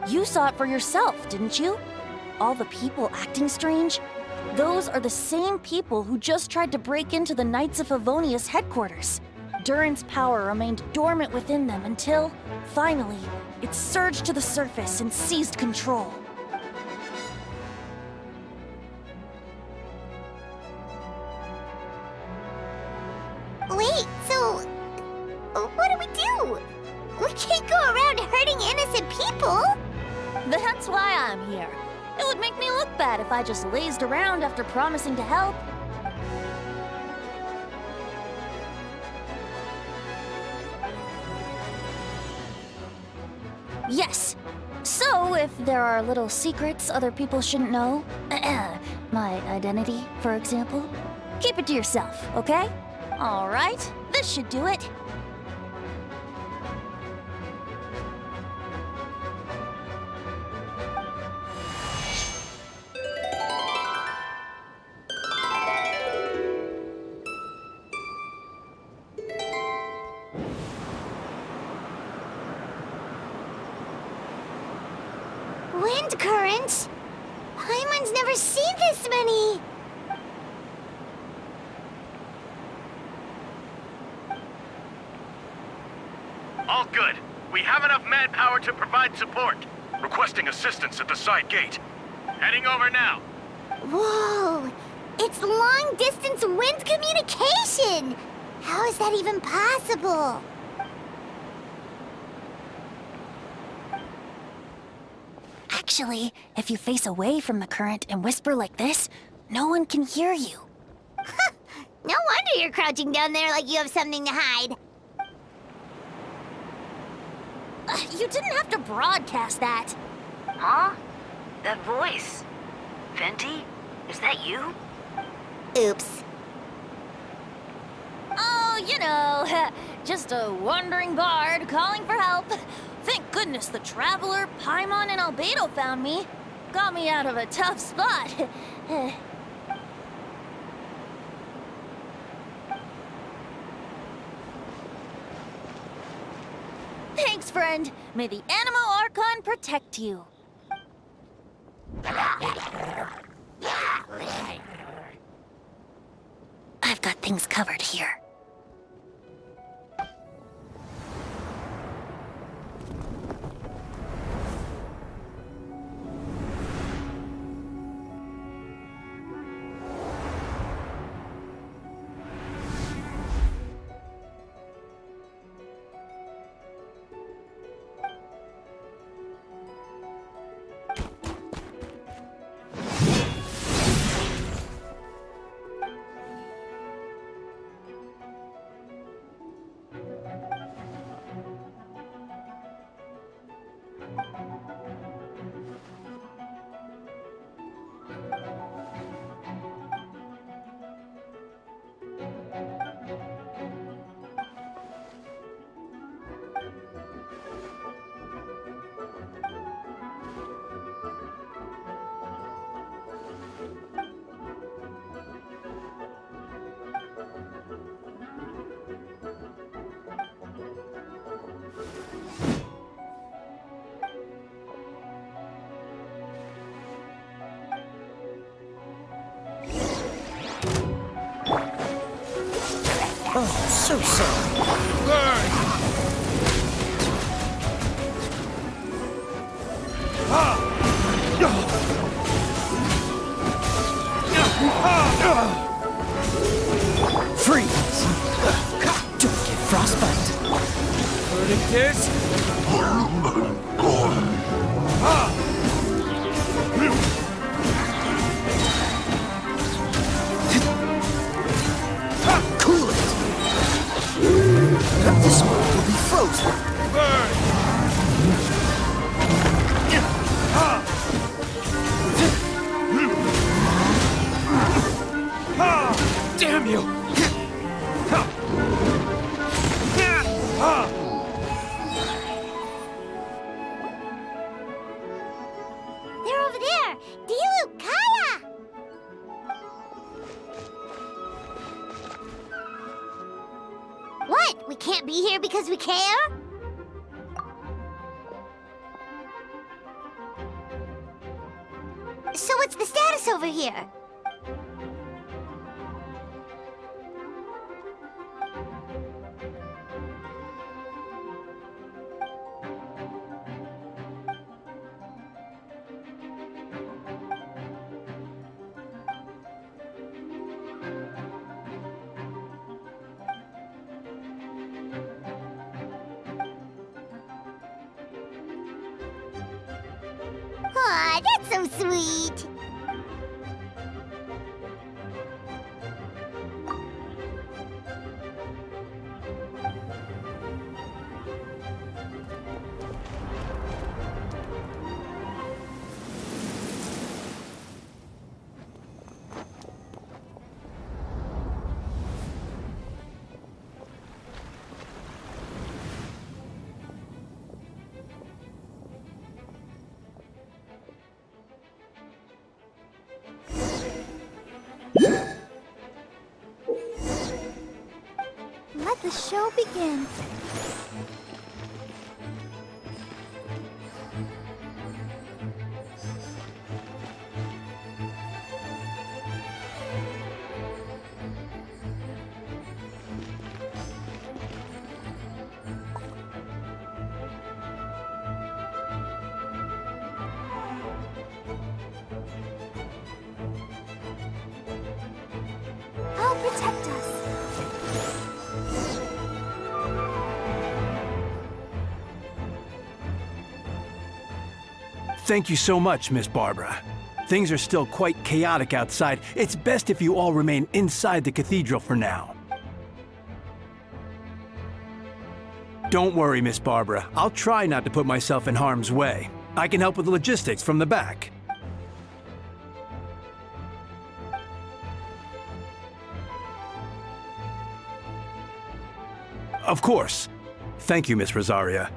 You saw it for yourself, didn't you? All the people acting strange? Those are the same people who just tried to break into the Knights of Favonius headquarters. Durin's power remained dormant within them until, finally, it surged to the surface and seized control. Wait, so what do we do? We can't go around hurting innocent people. That's why I'm here. It would make me look bad if I just lazed around after promising to help. Yes. So, if there are little secrets other people shouldn't know, my identity, for example, keep it to yourself, okay? All right, this should do it. Wind currents? Paimon's never seen this many! All good. We have enough manpower to provide support. Requesting assistance at the side gate. Heading over now. Whoa! It's long-distance wind communication! How is that even possible? Actually, if you face away from the current and whisper like this, no one can hear you. No wonder you're crouching down there like you have something to hide. You didn't have to broadcast that. Huh? That voice. Venti? Is that you? Oops. Oh, you know, just a wandering bard calling for help. Thank goodness the Traveler, Paimon, and Albedo found me. Got me out of a tough spot. Thanks, friend. May the Animo Archon protect you. I've got things covered here. Oh, so sorry. Freeze! Don't get frostbite. Verdict is... Cool it! This one will be frozen. Burn! Damn you! They're over there! Dilu, Kaya! What? We can't be here because we care? So what's the status over here? Aw, that's so sweet. Let the show begin. I'll protect us. Thank you so much, Miss Barbara. Things are still quite chaotic outside. It's best if you all remain inside the cathedral for now. Don't worry, Miss Barbara. I'll try not to put myself in harm's way. I can help with the logistics from the back. Of course. Thank you, Miss Rosaria.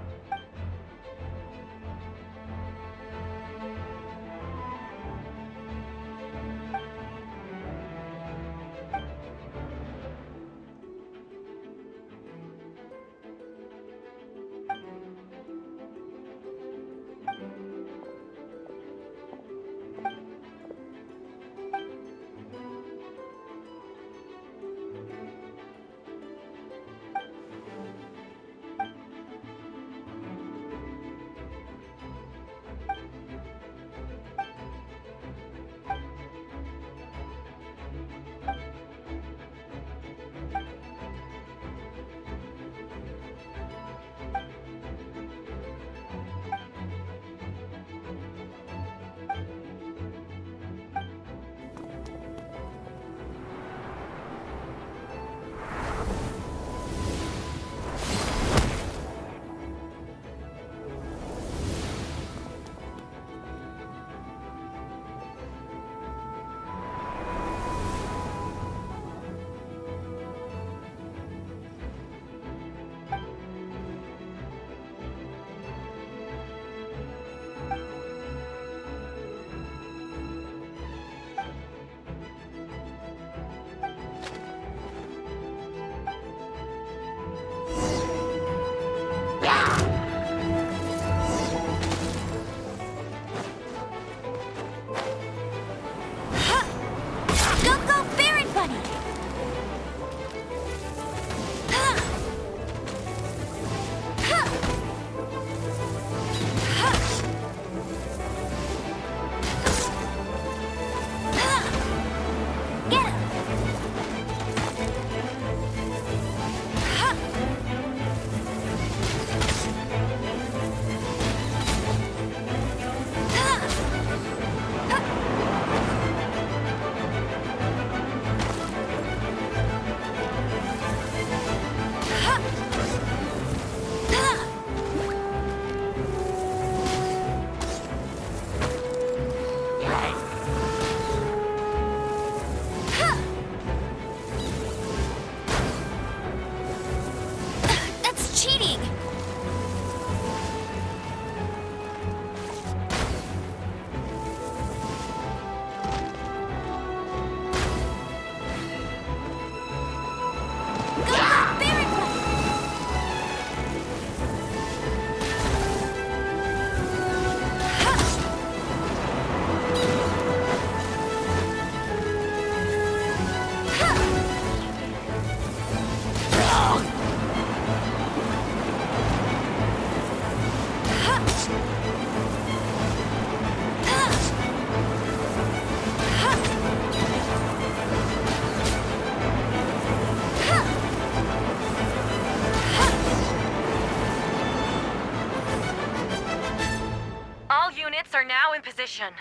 mission.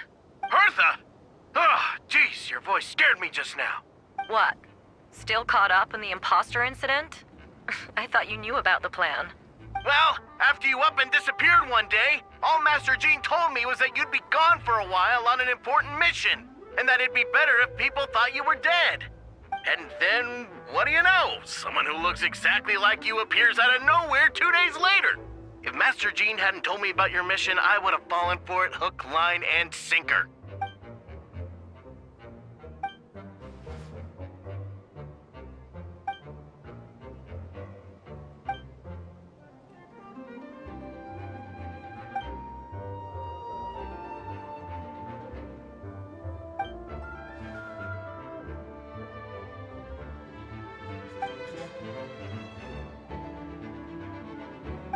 Hertha! Ah, jeez, your voice scared me just now. What? Still caught up in the imposter incident? I thought you knew about the plan. Well, after you up and disappeared one day, all Master Jean told me was that you'd be gone for a while on an important mission, and that it'd be better if people thought you were dead. And then, what do you know? Someone who looks exactly like you appears out of nowhere 2 days later. If Master Jean hadn't told me about your mission, I would have fallen for it hook, line, and sinker.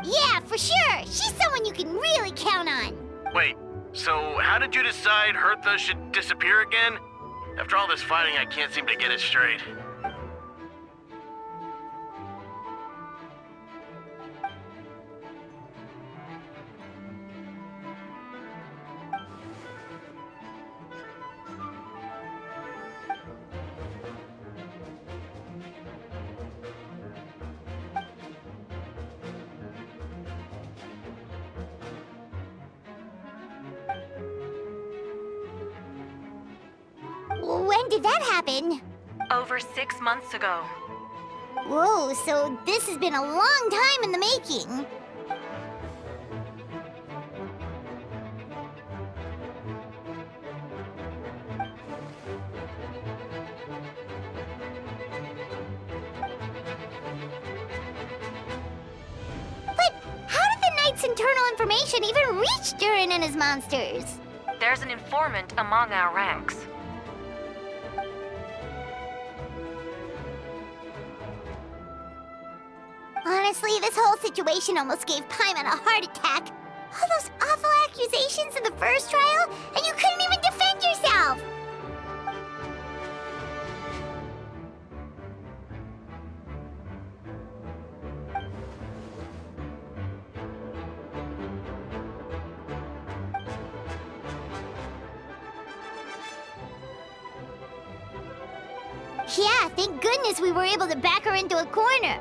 Yeah, for sure. She's someone you can really count on. Wait, so how did you decide Hertha should disappear again? After all this fighting, I can't seem to get it straight. When did that happen? Over 6 months ago. Whoa, so this has been a long time in the making. But how did the Knight's internal information even reach Durin and his monsters? There's an informant among our ranks. Honestly, this whole situation almost gave Paimon a heart attack. All those awful accusations in the first trial, and you couldn't even defend yourself! Yeah, thank goodness we were able to back her into a corner.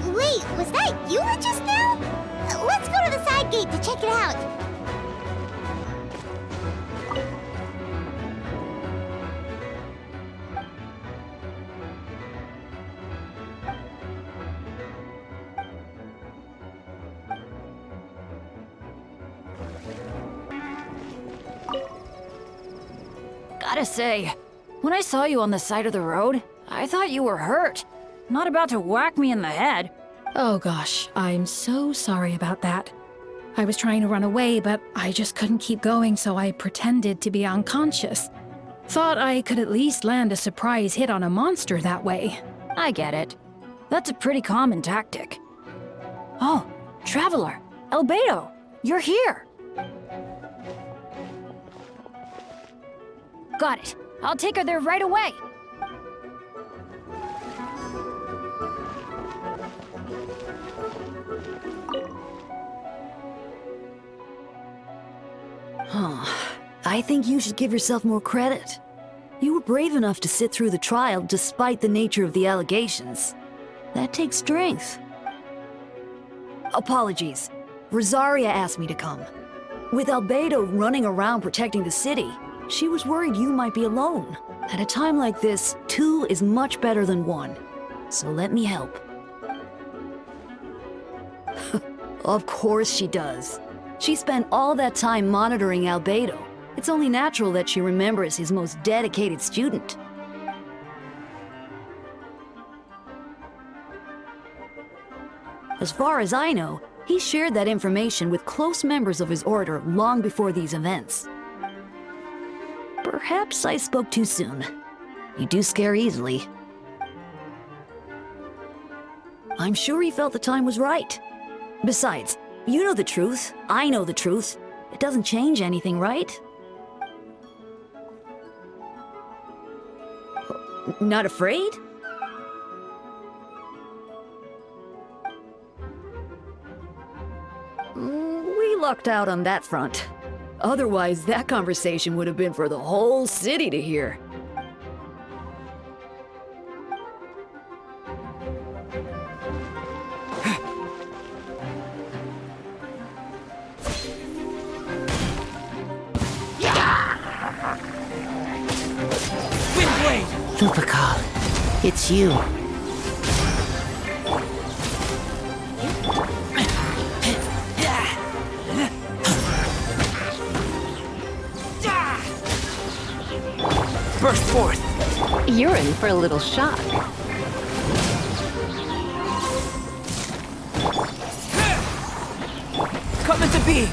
Wait, was that Eula just now? Let's go to the side gate to check it out. Gotta say, when I saw you on the side of the road, I thought you were hurt. Not about to whack me in the head. Oh gosh, I'm so sorry about that. I was trying to run away, but I just couldn't keep going, so I pretended to be unconscious. Thought I could at least land a surprise hit on a monster that way. I get it. That's a pretty common tactic. Oh, Traveler, Albedo, you're here. Got it. I'll take her there right away. I think you should give yourself more credit. You were brave enough to sit through the trial despite the nature of the allegations. That takes strength. Apologies. Rosaria asked me to come. With Albedo running around protecting the city, she was worried you might be alone. At a time like this, 2 is much better than 1. So let me help. Of course she does. She spent all that time monitoring Albedo. It's only natural that she remembers his most dedicated student. As far as I know, he shared that information with close members of his order long before these events. Perhaps I spoke too soon. You do scare easily. I'm sure he felt the time was right. Besides, you know the truth, I know the truth. It doesn't change anything, right? Not afraid? We lucked out on that front. Otherwise, that conversation would have been for the whole city to hear. Lupacol, it's you. Burst forth! You're in for a little shock. Come into being!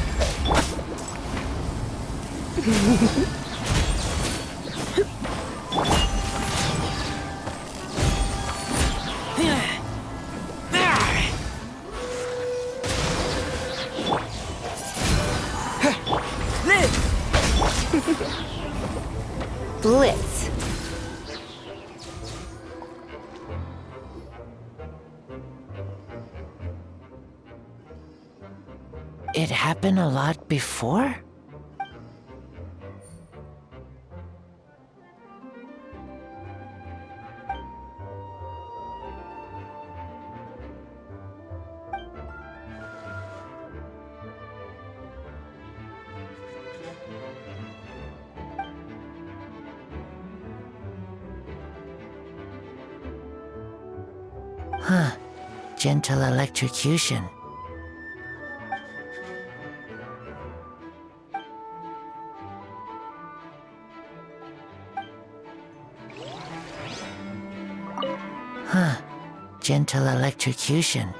Blitz. It happened a lot before? Huh. Gentle electrocution. Huh. Gentle electrocution.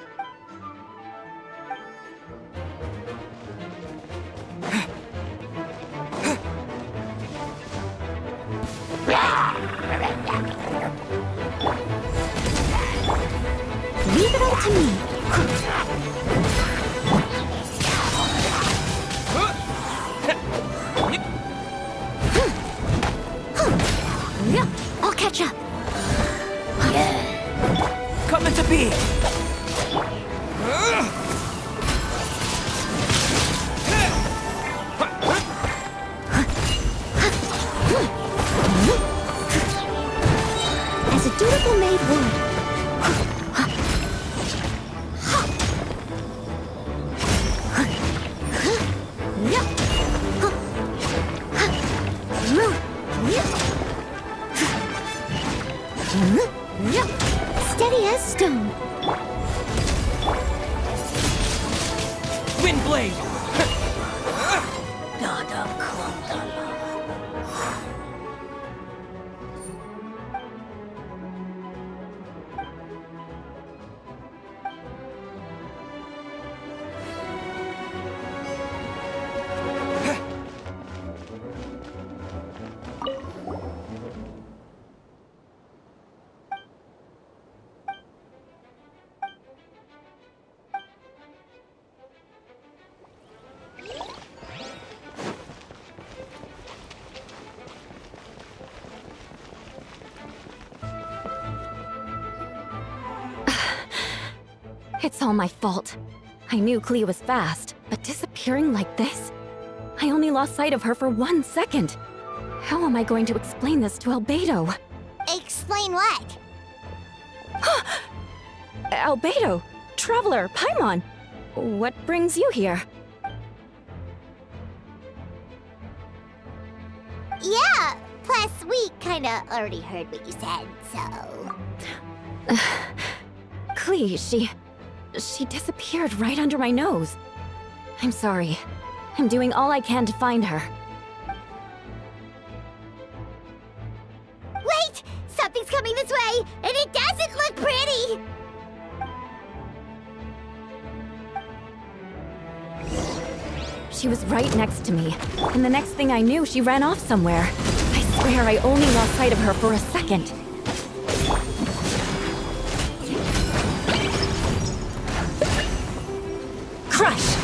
Leave it all to me. Yeah, I'll catch up. Come into being! As a dutiful maid would. Steady as stone. Windblade! It's all my fault. I knew Clea was fast, but disappearing like this? I only lost sight of her for 1 second. How am I going to explain this to Albedo? Explain what? Albedo! Traveler! Paimon! what brings you here? Yeah, plus we kinda already heard what you said, so... Clee, she disappeared right under my nose. I'm sorry. I'm doing all I can to find her. Wait! Something's coming this way, and it doesn't look pretty! She was right next to me, and the next thing I knew, she ran off somewhere. I swear I only lost sight of her for a second. Crush!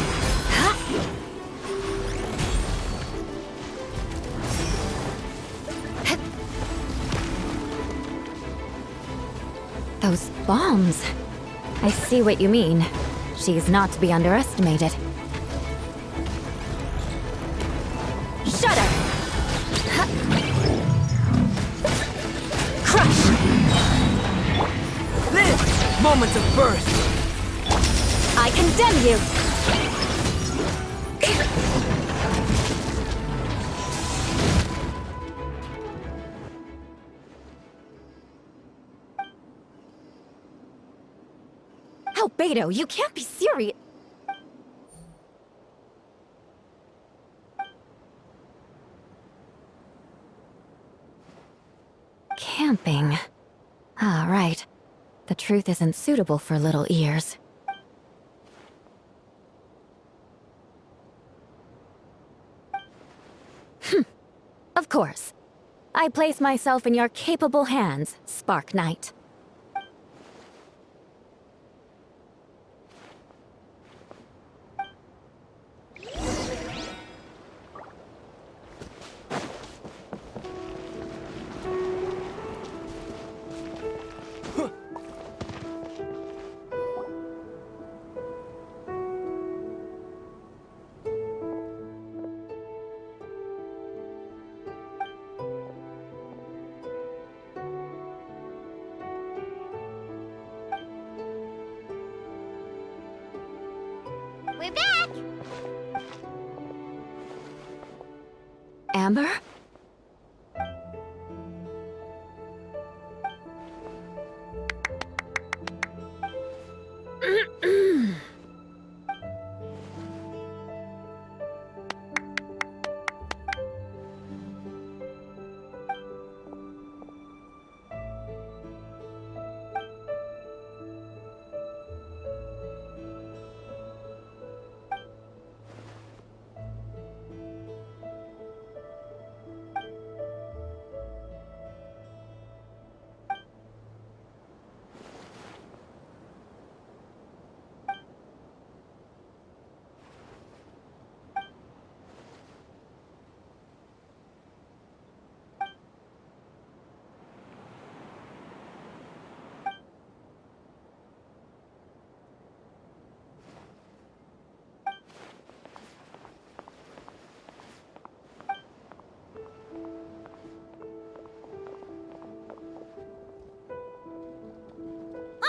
Those bombs. I see what you mean. She's not to be underestimated. Shudder! Crush! Live! Moments of birth! I condemn you! Albedo, you can't be serious! Camping. Ah, right. The truth isn't suitable for little ears. Of course. I place myself in your capable hands, Spark Knight. We're back! Amber?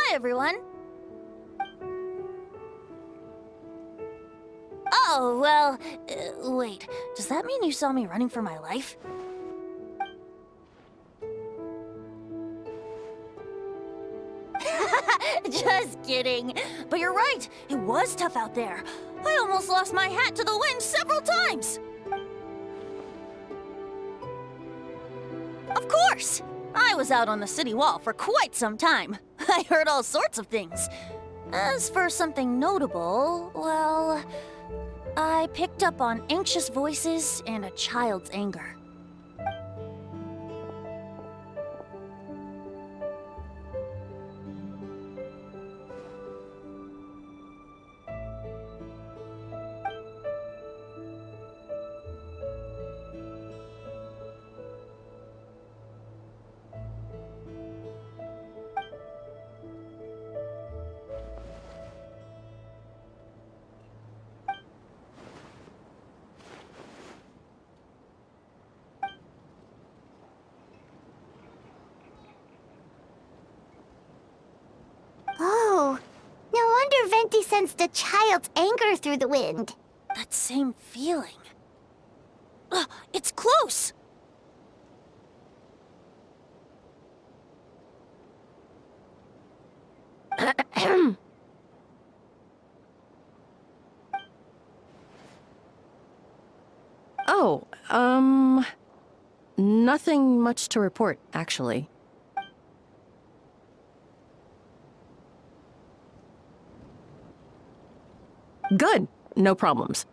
Hi, everyone. Oh, well, wait. Does that mean you saw me running for my life? Just kidding. But you're right. It was tough out there. I almost lost my hat to the wind several times. Of course. I was out on the city wall for quite some time. I heard all sorts of things. As for something notable, well, I picked up on anxious voices and a child's anger. Venti sensed a child's anger through the wind. That same feeling. Ugh, it's close! Oh, nothing much to report, actually. Good. No problems.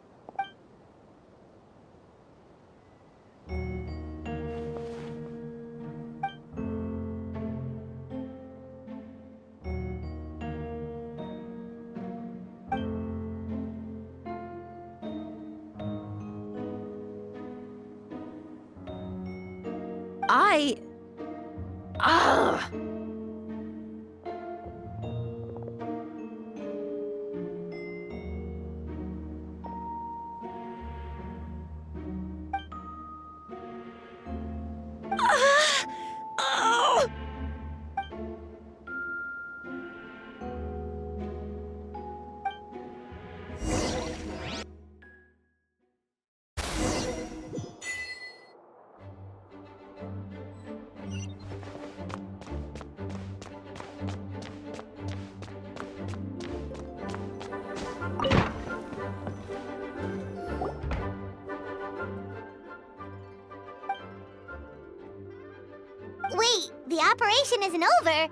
Wait, the operation isn't over.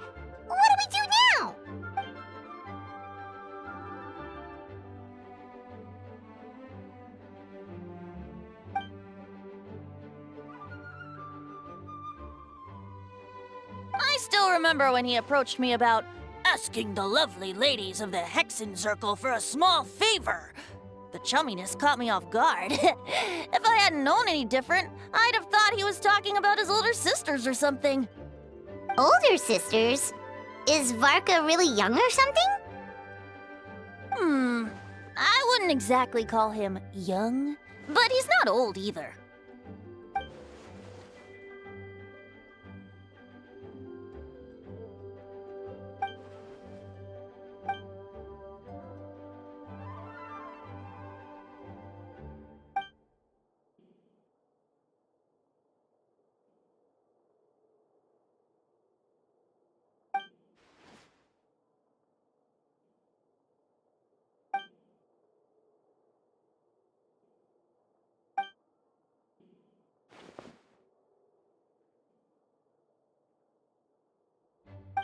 What do we do now? I still remember when he approached me about asking the lovely ladies of the Hexen Circle for a small favor. The chumminess caught me off guard. If I hadn't known any different, I'd have thought he was talking about his older sisters or something. Older sisters? Is Varka really young or something? I wouldn't exactly call him young, but he's not old either.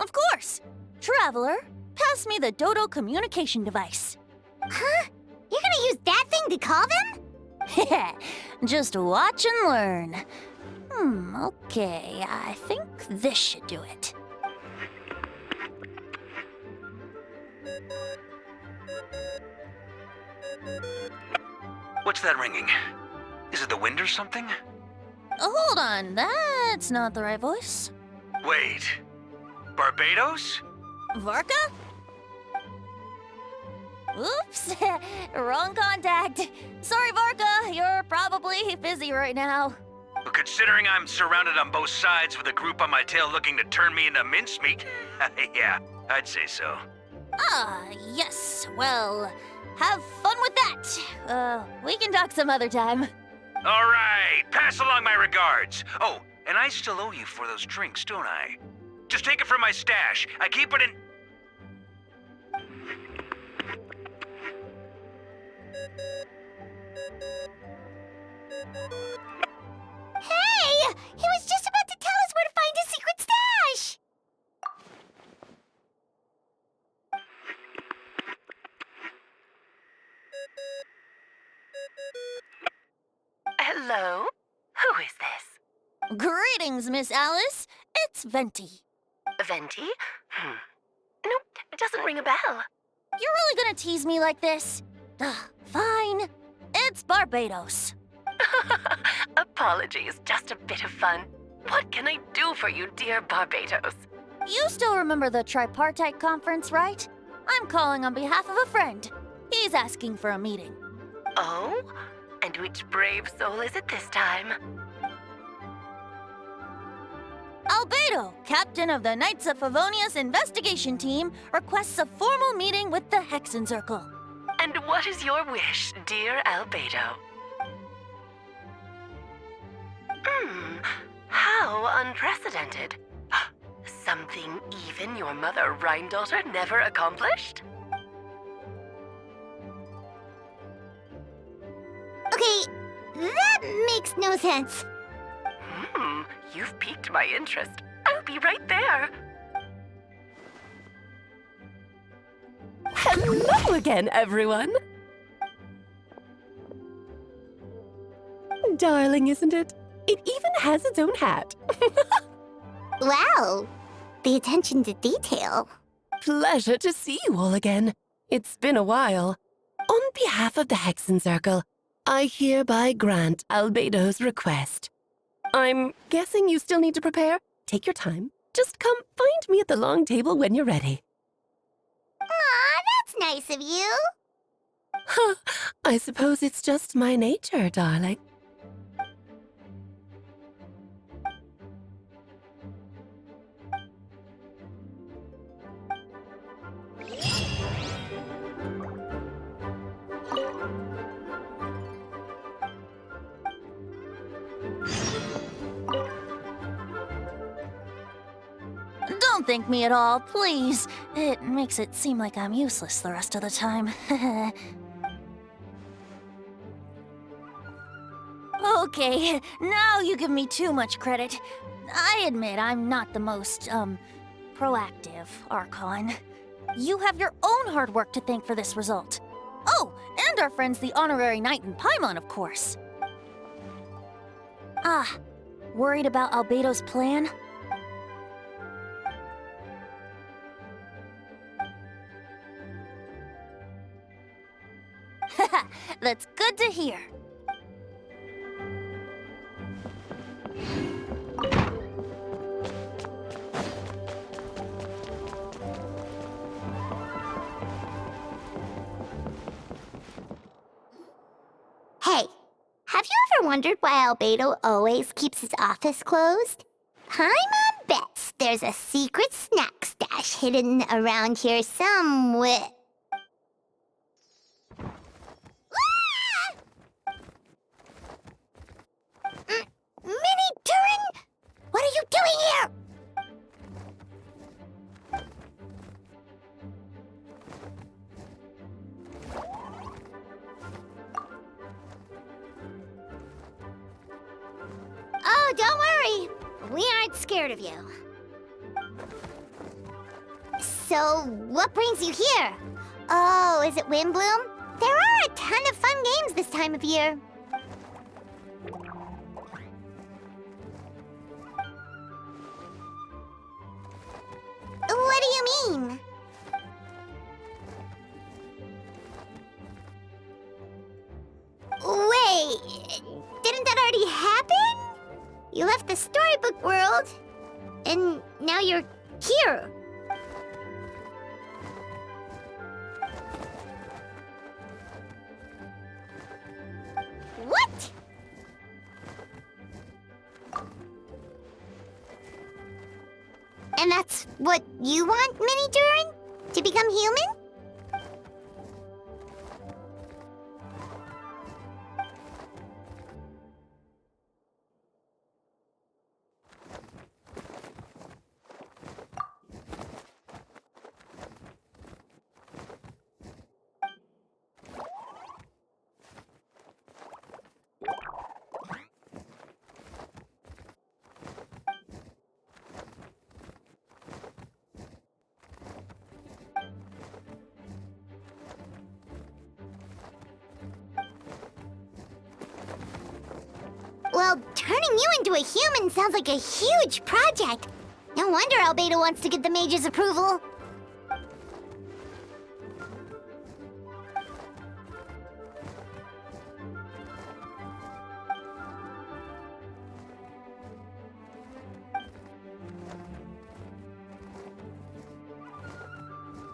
Of course! Traveler, pass me the Dodo communication device. Huh? You're gonna use that thing to call them? Just watch and learn. Okay, I think this should do it. What's that ringing? Is it the wind or something? Hold on, that's not the right voice. Wait. Barbados? Varka? Oops, wrong contact. Sorry, Varka, you're probably busy right now. Considering I'm surrounded on both sides with a group on my tail looking to turn me into mincemeat, yeah, I'd say so. Ah, yes. Well, have fun with that. We can talk some other time. All right, pass along my regards. Oh, and I still owe you for those drinks, don't I? Just take it from my stash. I keep it in... Hey! He was just about to tell us where to find his secret stash! Hello? Who is this? Greetings, Miss Alice. It's Venti. Venti? Nope, it doesn't ring a bell. You're really gonna tease me like this? Fine. It's Barbados. Apologies, just a bit of fun. What can I do for you, dear Barbados? You still remember the tripartite conference, right? I'm calling on behalf of a friend. He's asking for a meeting. Oh? And which brave soul is it this time? Albedo, captain of the Knights of Favonius investigation team, requests a formal meeting with the Hexencircle. And what is your wish, dear Albedo? How unprecedented. Something even your mother Rhine-daughter never accomplished? Okay, that makes no sense. You've piqued my interest. I'll be right there. Hello again, everyone. Darling, isn't it? It even has its own hat. Wow, the attention to detail. Pleasure to see you all again. It's been a while. On behalf of the Hexencircle, I hereby grant Albedo's request. I'm guessing you still need to prepare? Take your time. Just come find me at the long table when you're ready. Aw, that's nice of you. Huh, I suppose it's just my nature, darling. Don't thank me at all, please. It makes it seem like I'm useless the rest of the time. Okay, now you give me too much credit. I admit I'm not the most, proactive Archon. You have your own hard work to thank for this result. Oh, and our friends the Honorary Knight and Paimon, of course. Ah, worried about Albedo's plan? That's good to hear. Hey, have you ever wondered why Albedo always keeps his office closed? Paimon bets there's a secret snack stash hidden around here somewhere. Mini Turin? What are you doing here? Oh, don't worry. We aren't scared of you. So, what brings you here? Oh, is it Windbloom? There are a ton of fun games this time of year. What do you mean? Wait, didn't that already happen? You left the storybook world, and now you're here. What? And that's what you want, Mini Durin? To become human? Well, turning you into a human sounds like a huge project. No wonder Albedo wants to get the mage's approval.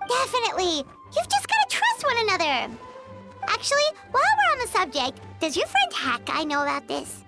Definitely. You've just got to trust one another. Actually, while we're on the subject, does your friend Hakai know about this?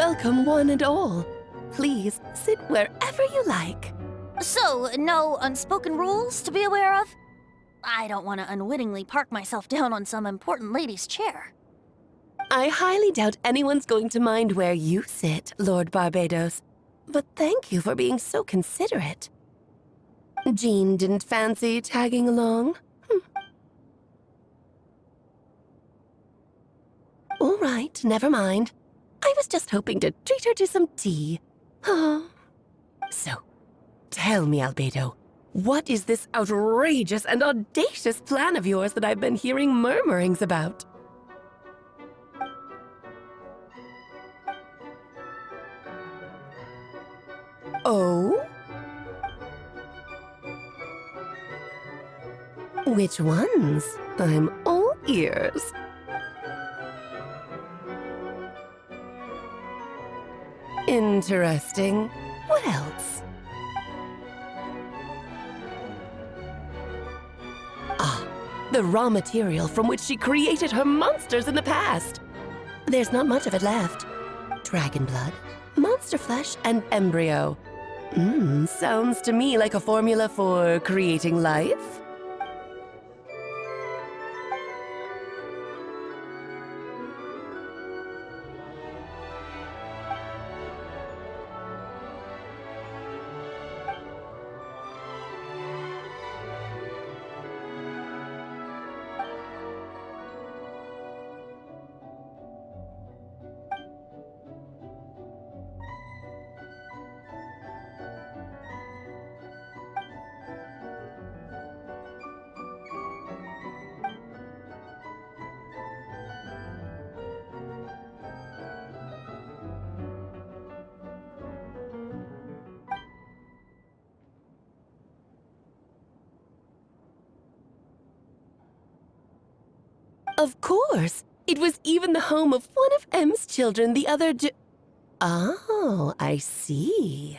Welcome, one and all. Please sit wherever you like. So, no unspoken rules to be aware of? I don't want to unwittingly park myself down on some important lady's chair. I highly doubt anyone's going to mind where you sit, Lord Barbados. But thank you for being so considerate. Jean didn't fancy tagging along? All right, never mind. I was just hoping to treat her to some tea. So, tell me, Albedo, what is this outrageous and audacious plan of yours that I've been hearing murmurings about? Oh? Which ones? I'm all ears. Interesting. What else? Ah, the raw material from which she created her monsters in the past. There's not much of it left. Dragon blood, monster flesh, and embryo. Sounds to me like a formula for creating life. Of course! It was even the home of one of M's children the other Oh, I see.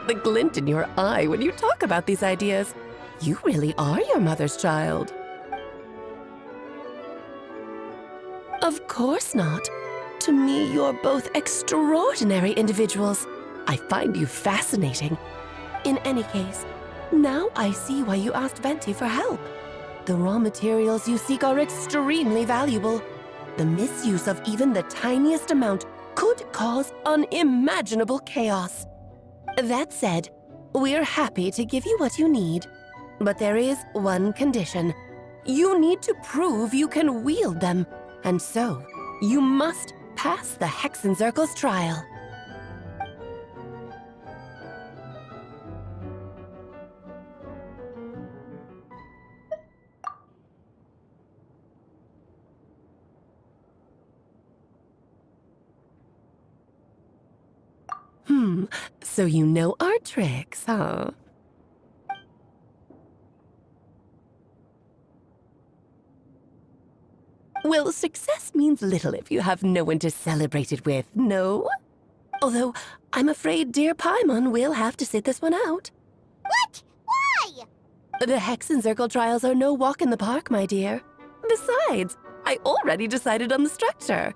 The glint in your eye when you talk about these ideas. You really are your mother's child. Of course not. To me, you're both extraordinary individuals. I find you fascinating. In any case, now I see why you asked Venti for help. The raw materials you seek are extremely valuable. The misuse of even the tiniest amount could cause unimaginable chaos. That said, we're happy to give you what you need. But there is one condition. You need to prove you can wield them. And so, you must pass the Hexenzirkel's trial. So you know our tricks, huh? Well, success means little if you have no one to celebrate it with, no? Although, I'm afraid dear Paimon will have to sit this one out. What? Why? The Hexenzirkel trials are no walk in the park, my dear. Besides, I already decided on the structure.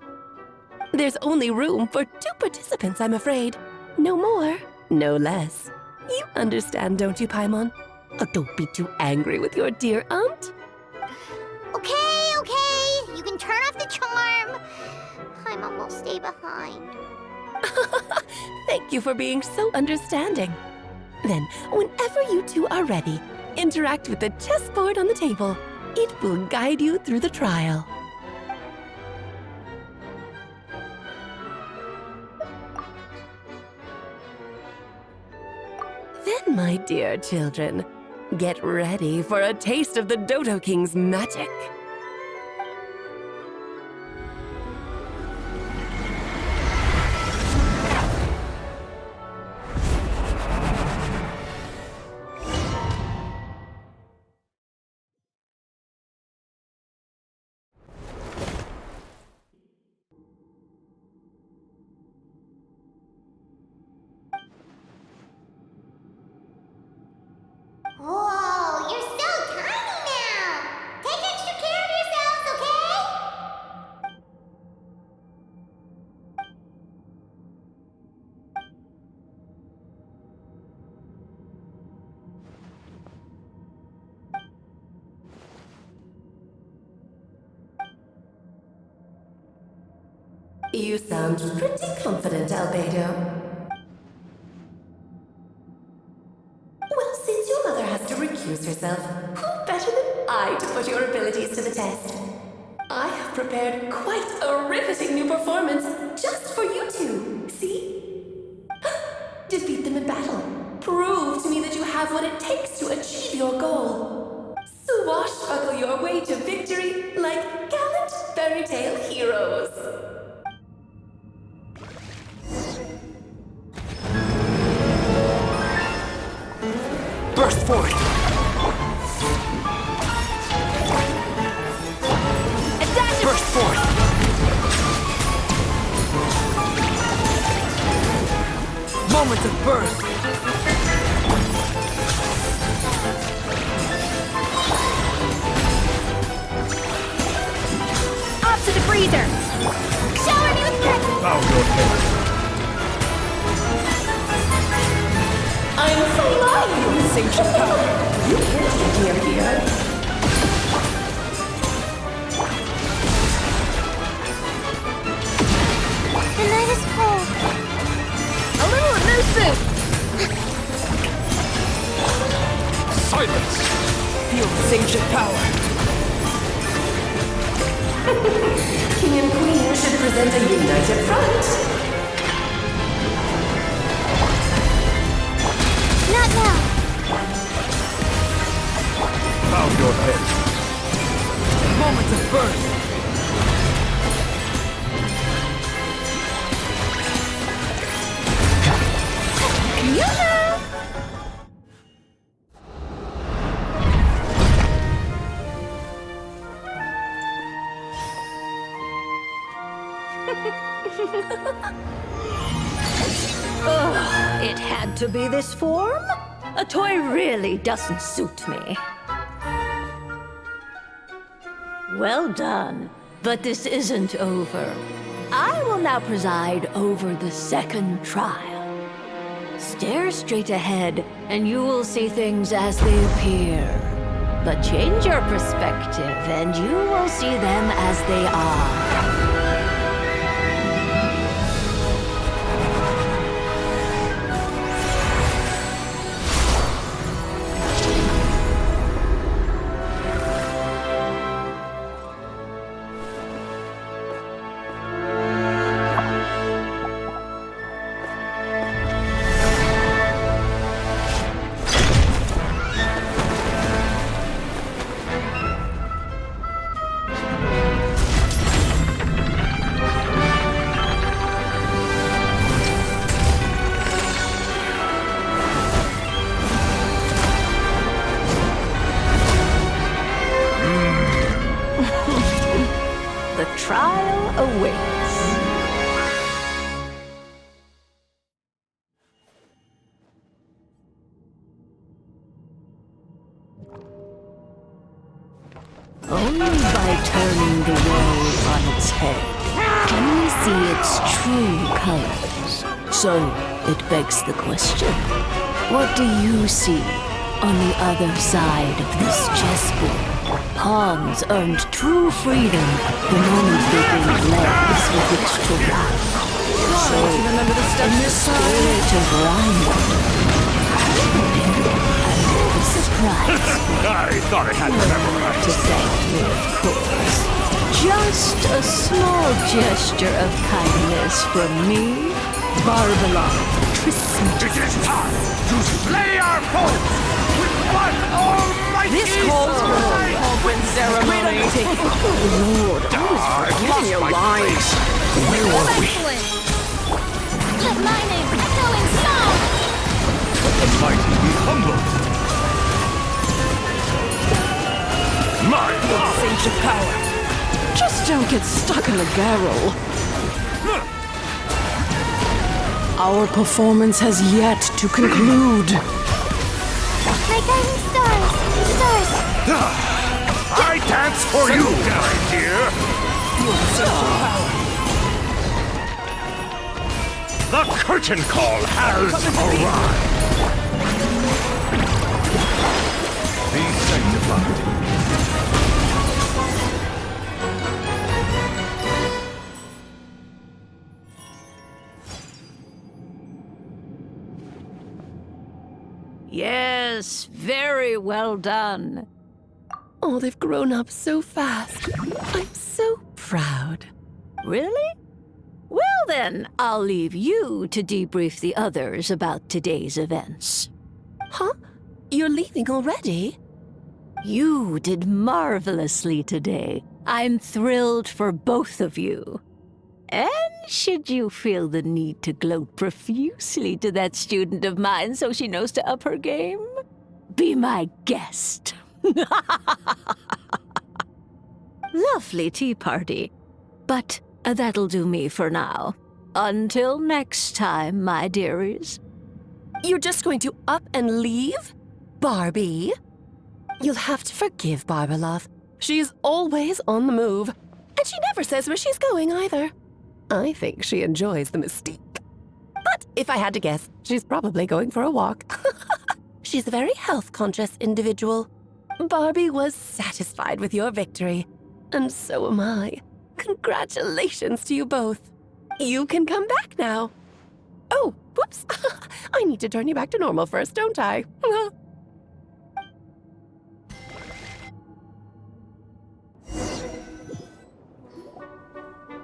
There's only room for 2 participants, I'm afraid. No more, no less. You understand, don't you, Paimon? Oh, don't be too angry with your dear aunt. Okay, okay. You can turn off the charm. Paimon will stay behind. Thank you for being so understanding. Then, whenever you two are ready, interact with the chessboard on the table. It will guide you through the trial. Then, my dear children, get ready for a taste of the Dodo King's magic. Whoa, you're so tiny now! Take extra care of yourselves, okay? You sound pretty confident, Albedo. Well, since your mother has to recuse herself, who better than I to put your abilities to the test? I have prepared quite a riveting new performance just for you two. See? Defeat them in battle. Prove to me that you have what it takes to achieve your goal. Swashbuckle your way to victory like gallant fairy tale heroes. Burst forth! Burst forth! Moment of birth! Up to the freezer! Shower me with presents! Bow your head. I'm flying with sanctual power. You can't get near here. The night is cold. A little elusive. Silence! Feel the sanctual power! King and Queen should present a united front. Not now. Bow your head. Moment of birth! Ugh, it had to be this form? A toy really doesn't suit me. Well done, but this isn't over. I will now preside over the second trial. Stare straight ahead, and you will see things as they appear. But change your perspective, and you will see them as they are. The trial awaits. Only by turning the world on its head can we see its true colors. So it begs the question, what do you see on the other side of this chessboard? Pawns earned true freedom the moment they gained legs with which to run. So, in the spirit of rhyme, prepare and surprise. I thought I had memorized. To thank me, of course. Just a small gesture of kindness from me, Barbalon Trismegistus. It is time to slay our foes with one almighty This calls for an open ceremony. Lord, I was forgetting your lines. Where were we? Let my name echo in song! Let the mighty be humbled. My Sage of power. Just don't get stuck in the barrel. Our performance has yet to conclude. My guiding stars! Stars! I dance for you, my dear. The curtain call has arrived. Be sanctified. Yes, very well done. Oh, they've grown up so fast. I'm so proud. Really? Well then, I'll leave you to debrief the others about today's events. Huh? You're leaving already? You did marvelously today. I'm thrilled for both of you. And should you feel the need to gloat profusely to that student of mine so she knows to up her game, be my guest. Lovely tea party. But that'll do me for now. Until next time, my dearies. You're just going to up and leave? Barbie? You'll have to forgive Barbalov. She's always on the move. And she never says where she's going either. I think she enjoys the mystique. But if I had to guess, she's probably going for a walk. She's a very health-conscious individual. Barbie was satisfied with your victory. And so am I. Congratulations to you both. You can come back now. Oh, whoops. I need to turn you back to normal first, don't I?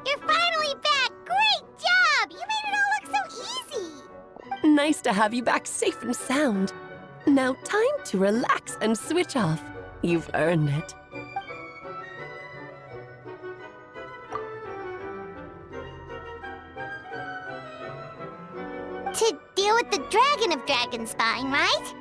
You're finally back! Great job! You made it all look so easy! Nice to have you back safe and sound. Now time to relax and switch off. You've earned it. To deal with the dragon of Dragonspine, right?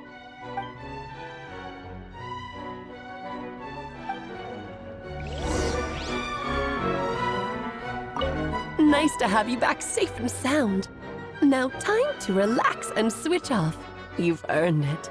Nice to have you back safe and sound. Now time to relax and switch off. You've earned it.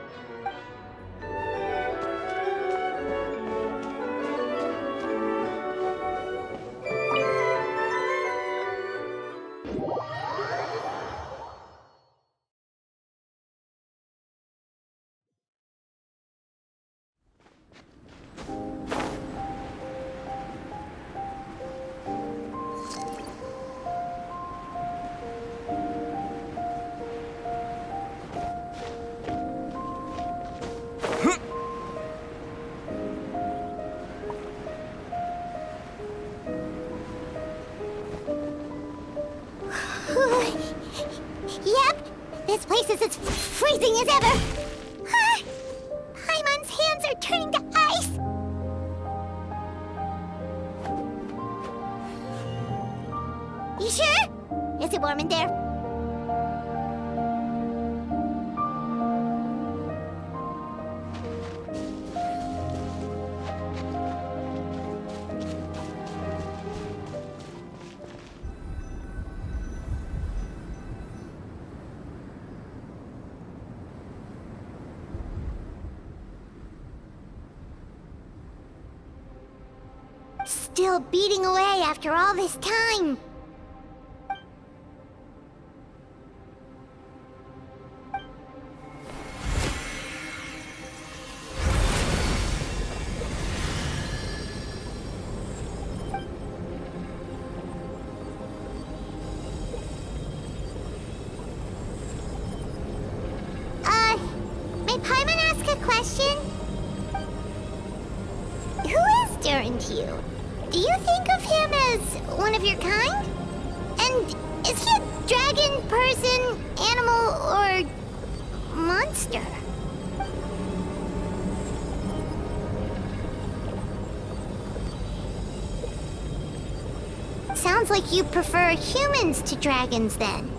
Yep, this place is as freezing as ever. Paimon's hands are turning to ice. You sure? Is it warm in there? Still beating away after all this time. May Paimon ask a question? aren't you? Do you think of him as one of your kind? And is he a dragon, person, animal, or monster? Sounds like you prefer humans to dragons, then.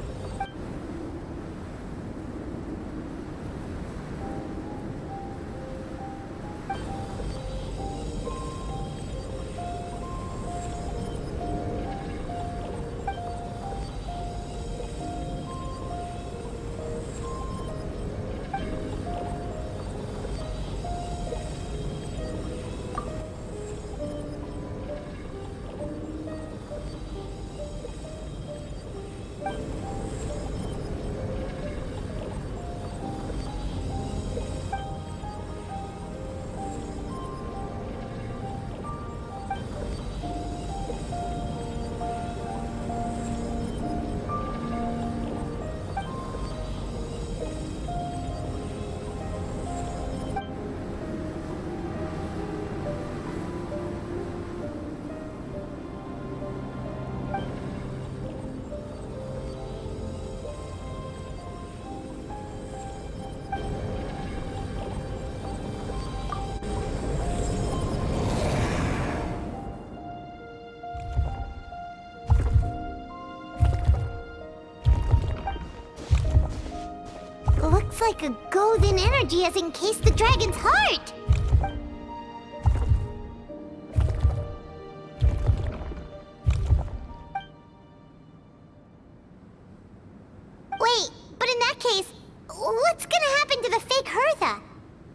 Looks like a golden energy has encased the dragon's heart! Wait, but in that case, what's gonna happen to the fake Hertha?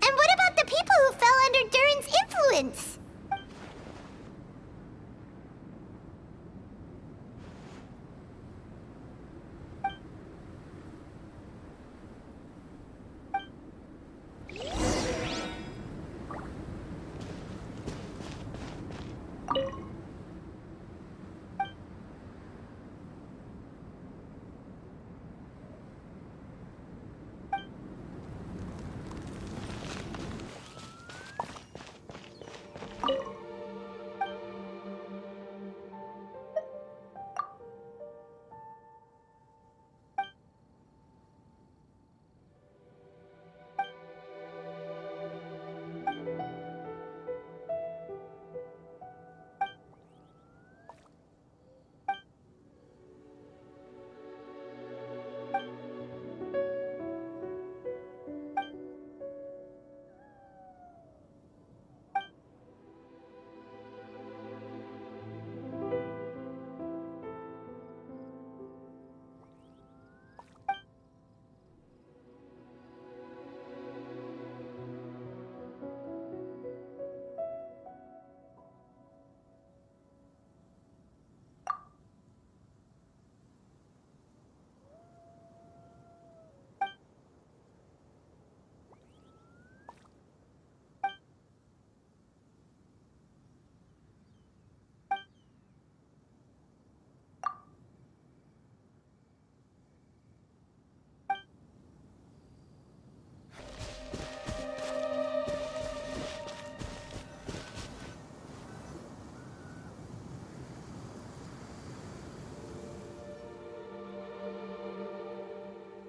And what about the people who fell under Durin's influence?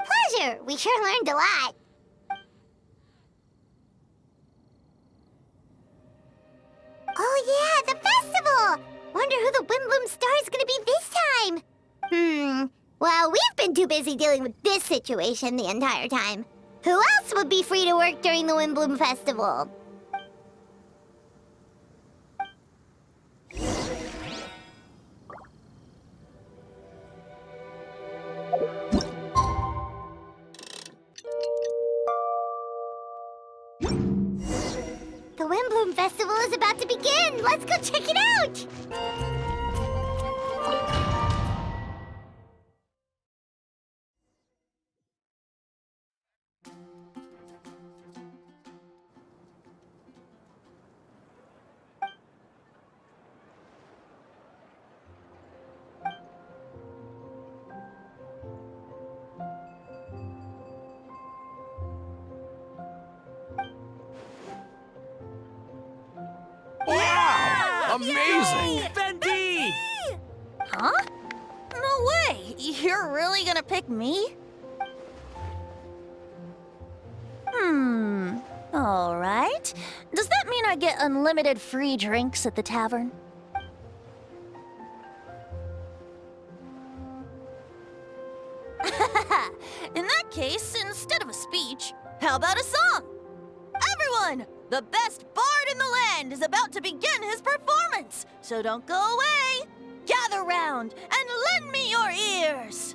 Pleasure! We sure learned a lot. Oh yeah, the festival! Wonder who the Windbloom Star is gonna be this time? Well, we've been too busy dealing with this situation the entire time. Who else would be free to work during the Windbloom Festival? The Windbloom Festival is about to begin! Let's go check it out! Amazing! Bendy! Huh? No way! You're really gonna pick me? Alright. Does that mean I get unlimited free drinks at the tavern? In that case, instead of a speech, how about a song? Everyone! The best bard in the land is about to begin his performance, so don't go away! Gather round and lend me your ears!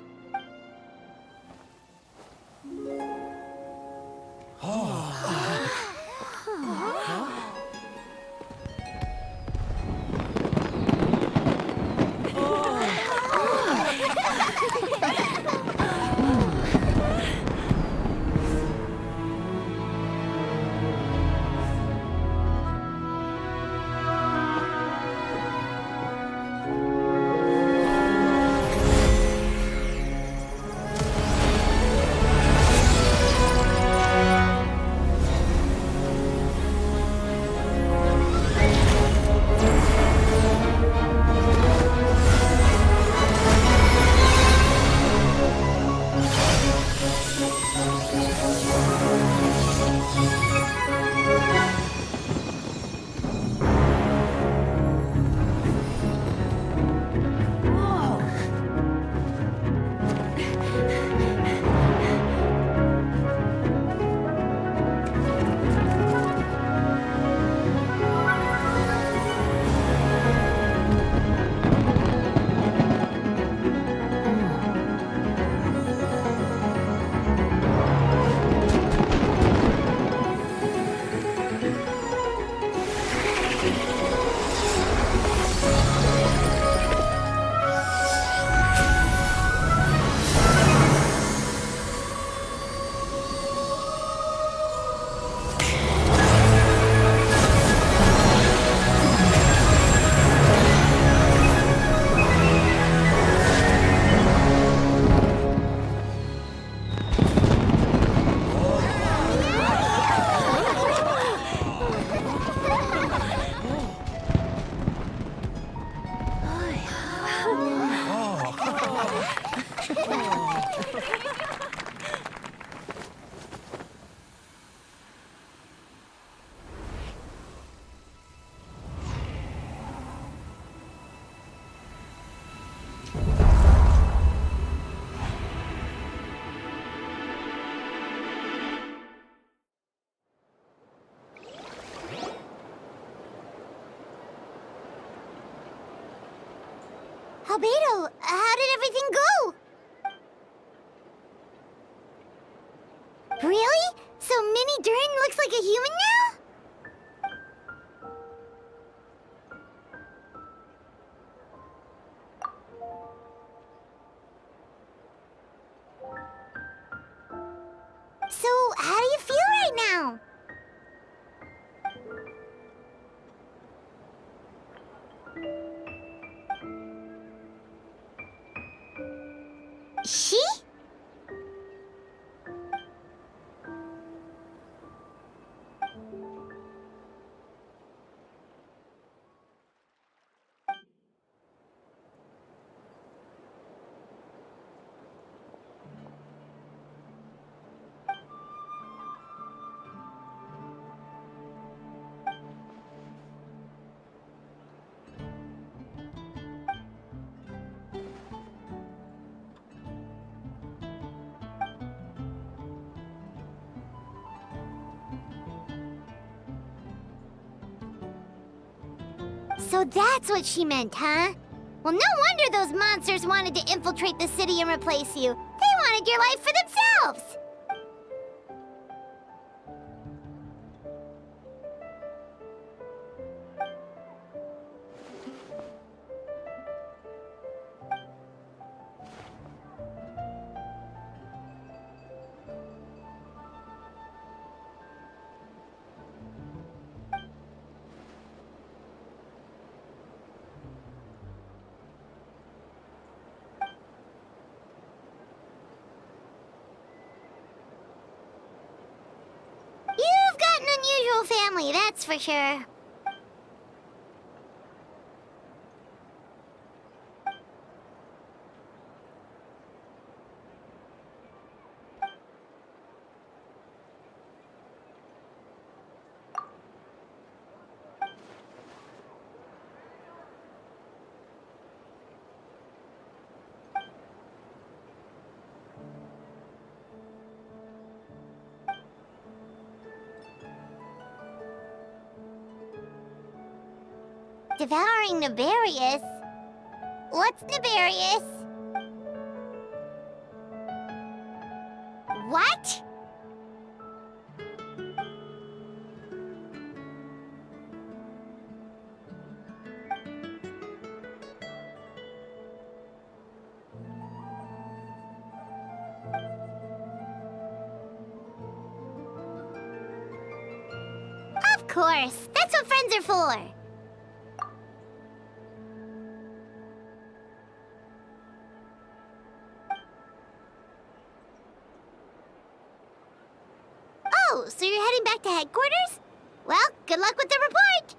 Albedo, how did everything go? Really? So Mini Durin looks like a human now? So, how do you feel right now? She? So that's what she meant, huh? Well, no wonder those monsters wanted to infiltrate the city and replace you. They wanted your life for themselves! You've got an unusual family, that's for sure. Devouring nefarious? What's nefarious? What? Of course. That's what friends are for. Oh, so you're heading back to headquarters? Well, good luck with the report.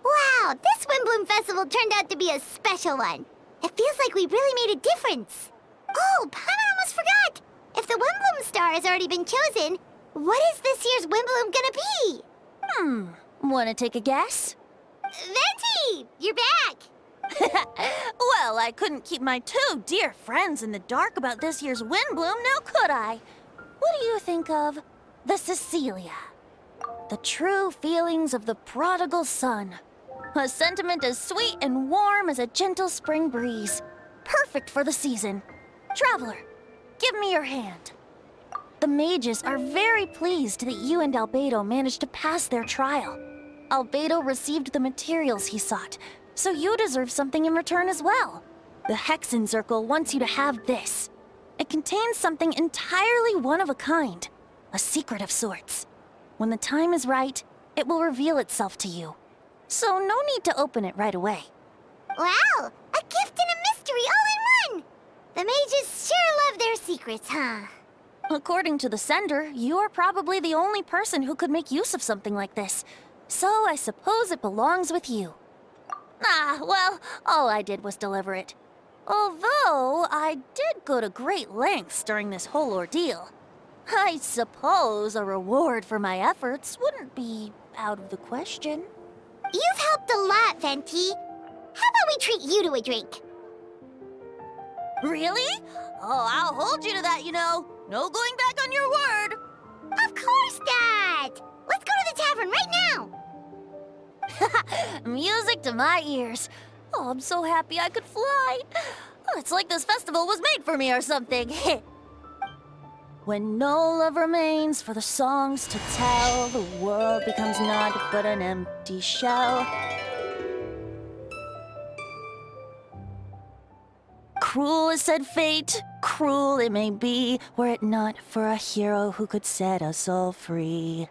Wow, this Windbloom Festival turned out to be a special one. It feels like we really made a difference. Oh, Paimon almost forgot. If the Windbloom star has already been chosen, what is this year's Windbloom gonna be? Wanna take a guess? Venti, you're back. Well, I couldn't keep my two dear friends in the dark about this year's Windbloom, now could I? What do you think of the Cecilia? The true feelings of the prodigal son. A sentiment as sweet and warm as a gentle spring breeze. Perfect for the season. Traveler, give me your hand. The mages are very pleased that you and Albedo managed to pass their trial. Albedo received the materials he sought, so you deserve something in return as well. The Hexen Circle wants you to have this. It contains something entirely one of a kind, a secret of sorts. When the time is right, it will reveal itself to you. So no need to open it right away. Wow, a gift and a mystery all in one. The mages sure love their secrets, huh? According to the sender, you are probably the only person who could make use of something like this. So I suppose it belongs with you. Well, all I did was deliver it. Although I did go to great lengths during this whole ordeal. I suppose a reward for my efforts wouldn't be out of the question. You've helped a lot, Venti. How about we treat you to a drink? Really? Oh, I'll hold you to that, you know. No going back on your word. Of course not. Let's go to the tavern right now. Music to my ears. Oh, I'm so happy I could fly. Oh, it's like this festival was made for me or something. When no love remains for the songs to tell, the world becomes naught but an empty shell. Cruel is said fate, cruel it may be, were it not for a hero who could set us all free.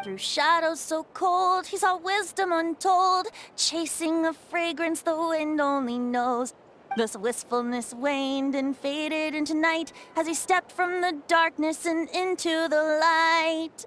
Through shadows so cold, he saw wisdom untold, chasing a fragrance the wind only knows. This wistfulness waned and faded into night as he stepped from the darkness and into the light.